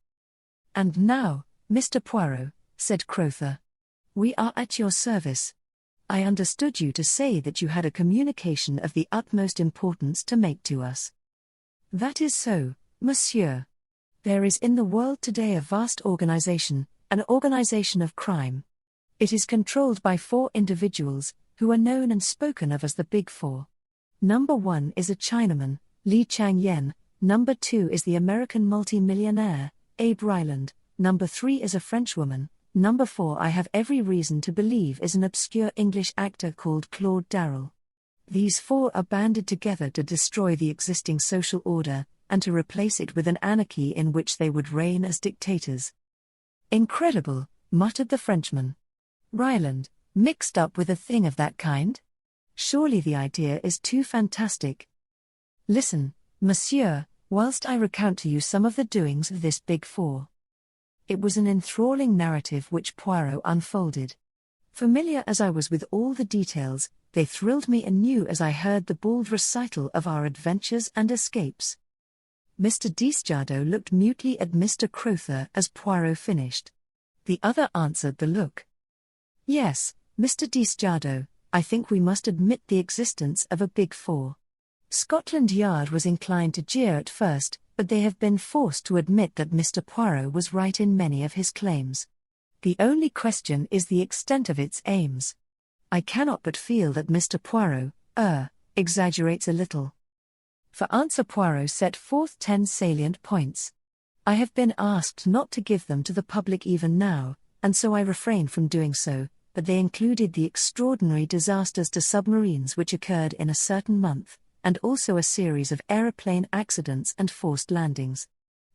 "And now, Mr. Poirot," said Crowther, "we are at your service. I understood you to say that you had a communication of the utmost importance to make to us." "That is so, monsieur. There is in the world today a vast organization, an organization of crime. It is controlled by 4 individuals, who are known and spoken of as the Big Four. Number 1 is a Chinaman, Li Changyen. Number 2 is the American multi-millionaire, Abe Ryland. Number 3 is a Frenchwoman. Number 4 I have every reason to believe is an obscure English actor called Claude Darrell. These 4 are banded together to destroy the existing social order, and to replace it with an anarchy in which they would reign as dictators." "Incredible," muttered the Frenchman. "Ryland, mixed up with a thing of that kind? Surely the idea is too fantastic. Listen, monsieur, whilst I recount to you some of the doings of this Big Four." It was an enthralling narrative which Poirot unfolded. Familiar as I was with all the details, they thrilled me anew as I heard the bald recital of our adventures and escapes. Mr. Desjardins looked mutely at Mr. Crowther as Poirot finished. The other answered the look. "Yes, Mr. Desjardins, I think we must admit the existence of a Big Four. Scotland Yard was inclined to jeer at first, but they have been forced to admit that Mr. Poirot was right in many of his claims. The only question is the extent of its aims. I cannot but feel that Mr. Poirot, exaggerates a little." For answer Poirot set forth 10 salient points. I have been asked not to give them to the public even now, and so I refrain from doing so, but they included the extraordinary disasters to submarines which occurred in a certain month, and also a series of aeroplane accidents and forced landings.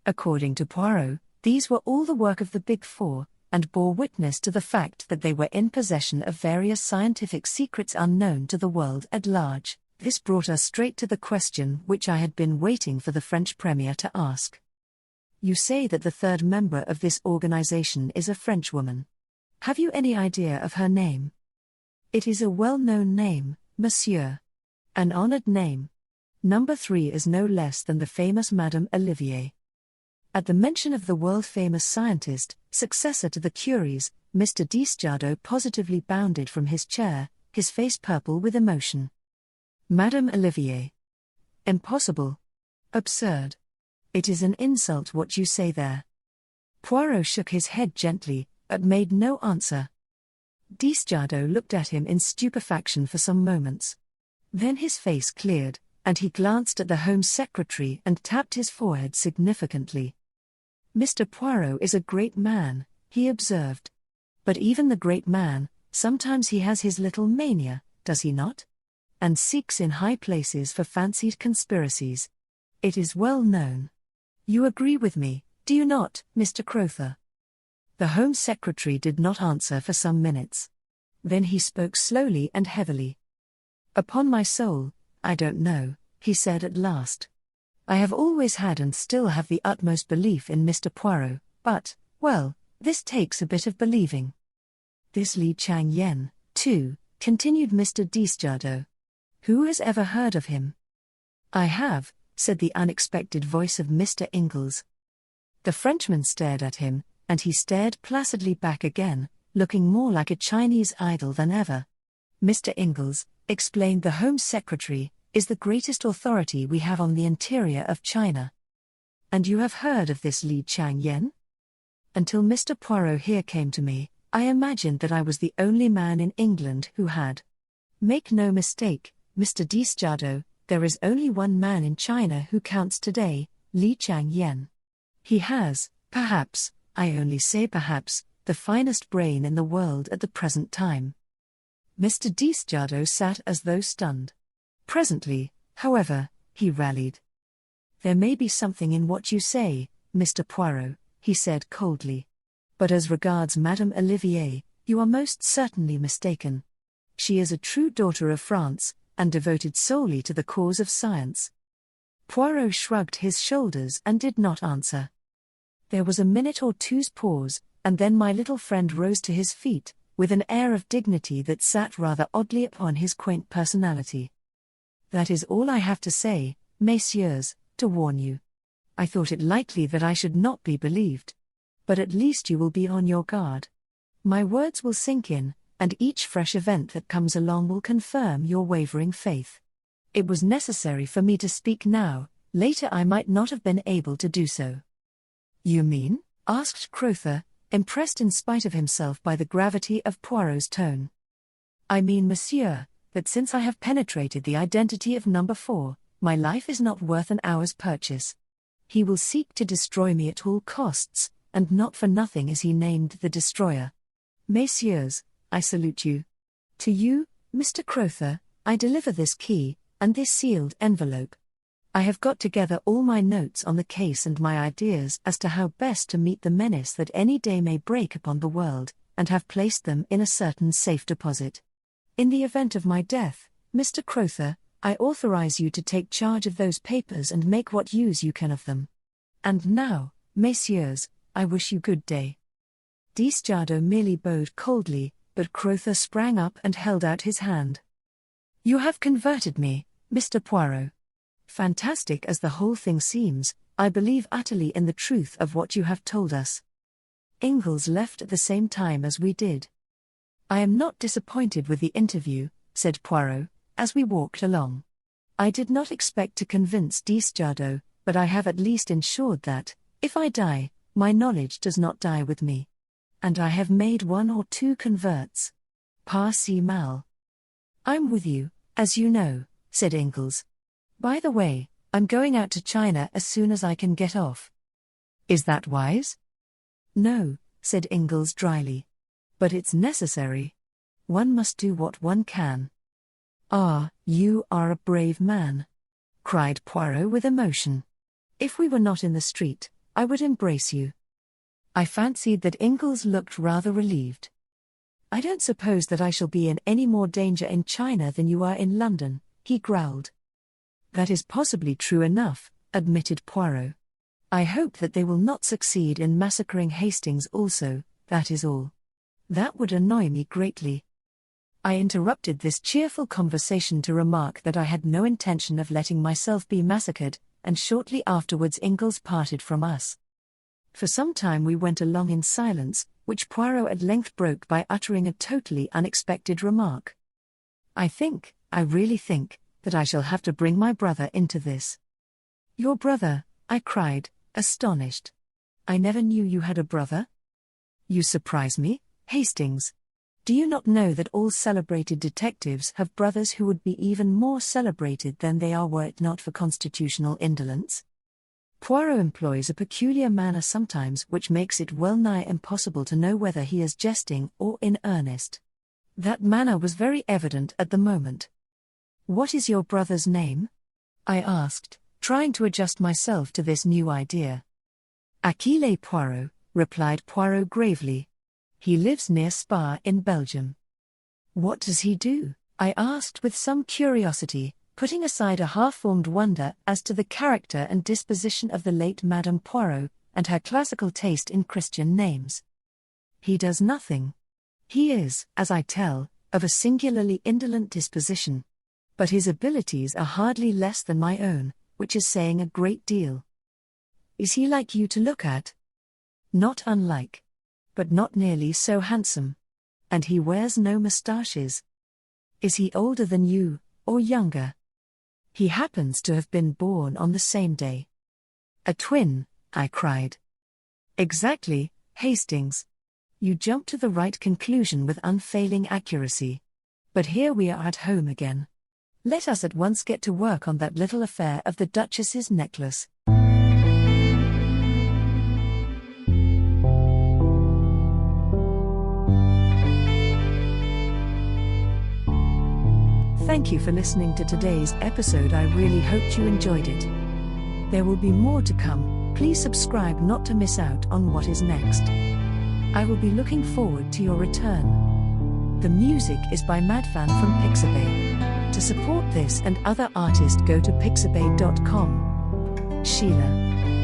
According to Poirot, these were all the work of the Big Four, and bore witness to the fact that they were in possession of various scientific secrets unknown to the world at large. This brought us straight to the question which I had been waiting for the French Premier to ask. "You say that the third member of this organization is a Frenchwoman. Have you any idea of her name?" "It is a well-known name, monsieur. An honored name. Number 3 is no less than the famous Madame Olivier." At the mention of the world-famous scientist, successor to the Curies, Mr. Desjardins positively bounded from his chair, his face purple with emotion. "Madame Olivier. Impossible. Absurd. It is an insult what you say there." Poirot shook his head gently, but made no answer. Desjardins looked at him in stupefaction for some moments. Then his face cleared, and he glanced at the Home Secretary and tapped his forehead significantly. "Mr. Poirot is a great man," he observed. "But even the great man, sometimes he has his little mania, does he not? And seeks in high places for fancied conspiracies. It is well known. You agree with me, do you not, Mr. Crowther?" The Home Secretary did not answer for some minutes. Then he spoke slowly and heavily. "Upon my soul, I don't know," he said at last. "I have always had and still have the utmost belief in Mr. Poirot, but, well, this takes a bit of believing." "This Li Changyen, too," continued Mr. Desjardins. Who has ever heard of him? I have, said the unexpected voice of Mr. Ingalls. The Frenchman stared at him, and he stared placidly back again, looking more like a Chinese idol than ever. Mr. Ingalls, explained the Home Secretary, is the greatest authority we have on the interior of China. And you have heard of this Li Chang-yen? Until Mr. Poirot here came to me, I imagined that I was the only man in England who had. Make no mistake, Mr. Desjardins, there is only one man in China who counts today, Li Chang-yen. He has, perhaps, I only say perhaps, the finest brain in the world at the present time. Mr. Desjardins sat as though stunned. Presently, however, he rallied. There may be something in what you say, Mr. Poirot, he said coldly. But as regards Madame Olivier, you are most certainly mistaken. She is a true daughter of France, and devoted solely to the cause of science. Poirot shrugged his shoulders and did not answer. There was a minute or two's pause, and then my little friend rose to his feet, with an air of dignity that sat rather oddly upon his quaint personality. That is all I have to say, messieurs, to warn you. I thought it likely that I should not be believed. But at least you will be on your guard. My words will sink in, and each fresh event that comes along will confirm your wavering faith. It was necessary for me to speak now, later I might not have been able to do so. You mean? Asked Crowther, impressed in spite of himself by the gravity of Poirot's tone. I mean, monsieur, that since I have penetrated the identity of number 4, my life is not worth an hour's purchase. He will seek to destroy me at all costs, and not for nothing is he named the destroyer. Messieurs, I salute you. To you, Mr. Crowther, I deliver this key, and this sealed envelope. I have got together all my notes on the case and my ideas as to how best to meet the menace that any day may break upon the world, and have placed them in a certain safe deposit. In the event of my death, Mr. Crowther, I authorize you to take charge of those papers and make what use you can of them. And now, messieurs, I wish you good day. Desjardins merely bowed coldly, but Crowther sprang up and held out his hand. You have converted me, Mr. Poirot. Fantastic as the whole thing seems, I believe utterly in the truth of what you have told us. Ingalls left at the same time as we did. I am not disappointed with the interview, said Poirot, as we walked along. I did not expect to convince Desjardins, but I have at least ensured that, if I die, my knowledge does not die with me. And I have made 1 or 2 converts. Pas si mal. I'm with you, as you know, said Ingalls. By the way, I'm going out to China as soon as I can get off. Is that wise? No, said Ingalls dryly. But it's necessary. One must do what one can. Ah, you are a brave man, cried Poirot with emotion. If we were not in the street, I would embrace you. I fancied that Ingalls looked rather relieved. I don't suppose that I shall be in any more danger in China than you are in London, he growled. That is possibly true enough, admitted Poirot. I hope that they will not succeed in massacring Hastings also, that is all. That would annoy me greatly. I interrupted this cheerful conversation to remark that I had no intention of letting myself be massacred, and shortly afterwards Ingalls parted from us. For some time we went along in silence, which Poirot at length broke by uttering a totally unexpected remark. I really think, that I shall have to bring my brother into this. Your brother, I cried, astonished. I never knew you had a brother. You surprise me, Hastings. Do you not know that all celebrated detectives have brothers who would be even more celebrated than they are were it not for constitutional indolence? Poirot employs a peculiar manner sometimes which makes it well nigh impossible to know whether he is jesting or in earnest. That manner was very evident at the moment. What is your brother's name? I asked, trying to adjust myself to this new idea. Achille Poirot, replied Poirot gravely. He lives near Spa in Belgium. What does he do? I asked with some curiosity, putting aside a half-formed wonder as to the character and disposition of the late Madame Poirot, and her classical taste in Christian names. He does nothing. He is, as I tell, of a singularly indolent disposition. But his abilities are hardly less than my own, which is saying a great deal. Is he like you to look at? Not unlike. But not nearly so handsome. And he wears no moustaches. Is he older than you, or younger? He happens to have been born on the same day. A twin, I cried. Exactly, Hastings. You jump to the right conclusion with unfailing accuracy. But here we are at home again. Let us at once get to work on that little affair of the Duchess's necklace. Thank you for listening to today's episode. I really hoped you enjoyed it. There will be more to come. Please subscribe not to miss out on what is next. I will be looking forward to your return. The music is by Madfan from Pixabay. To support this and other artists, go to pixabay.com. Sheila.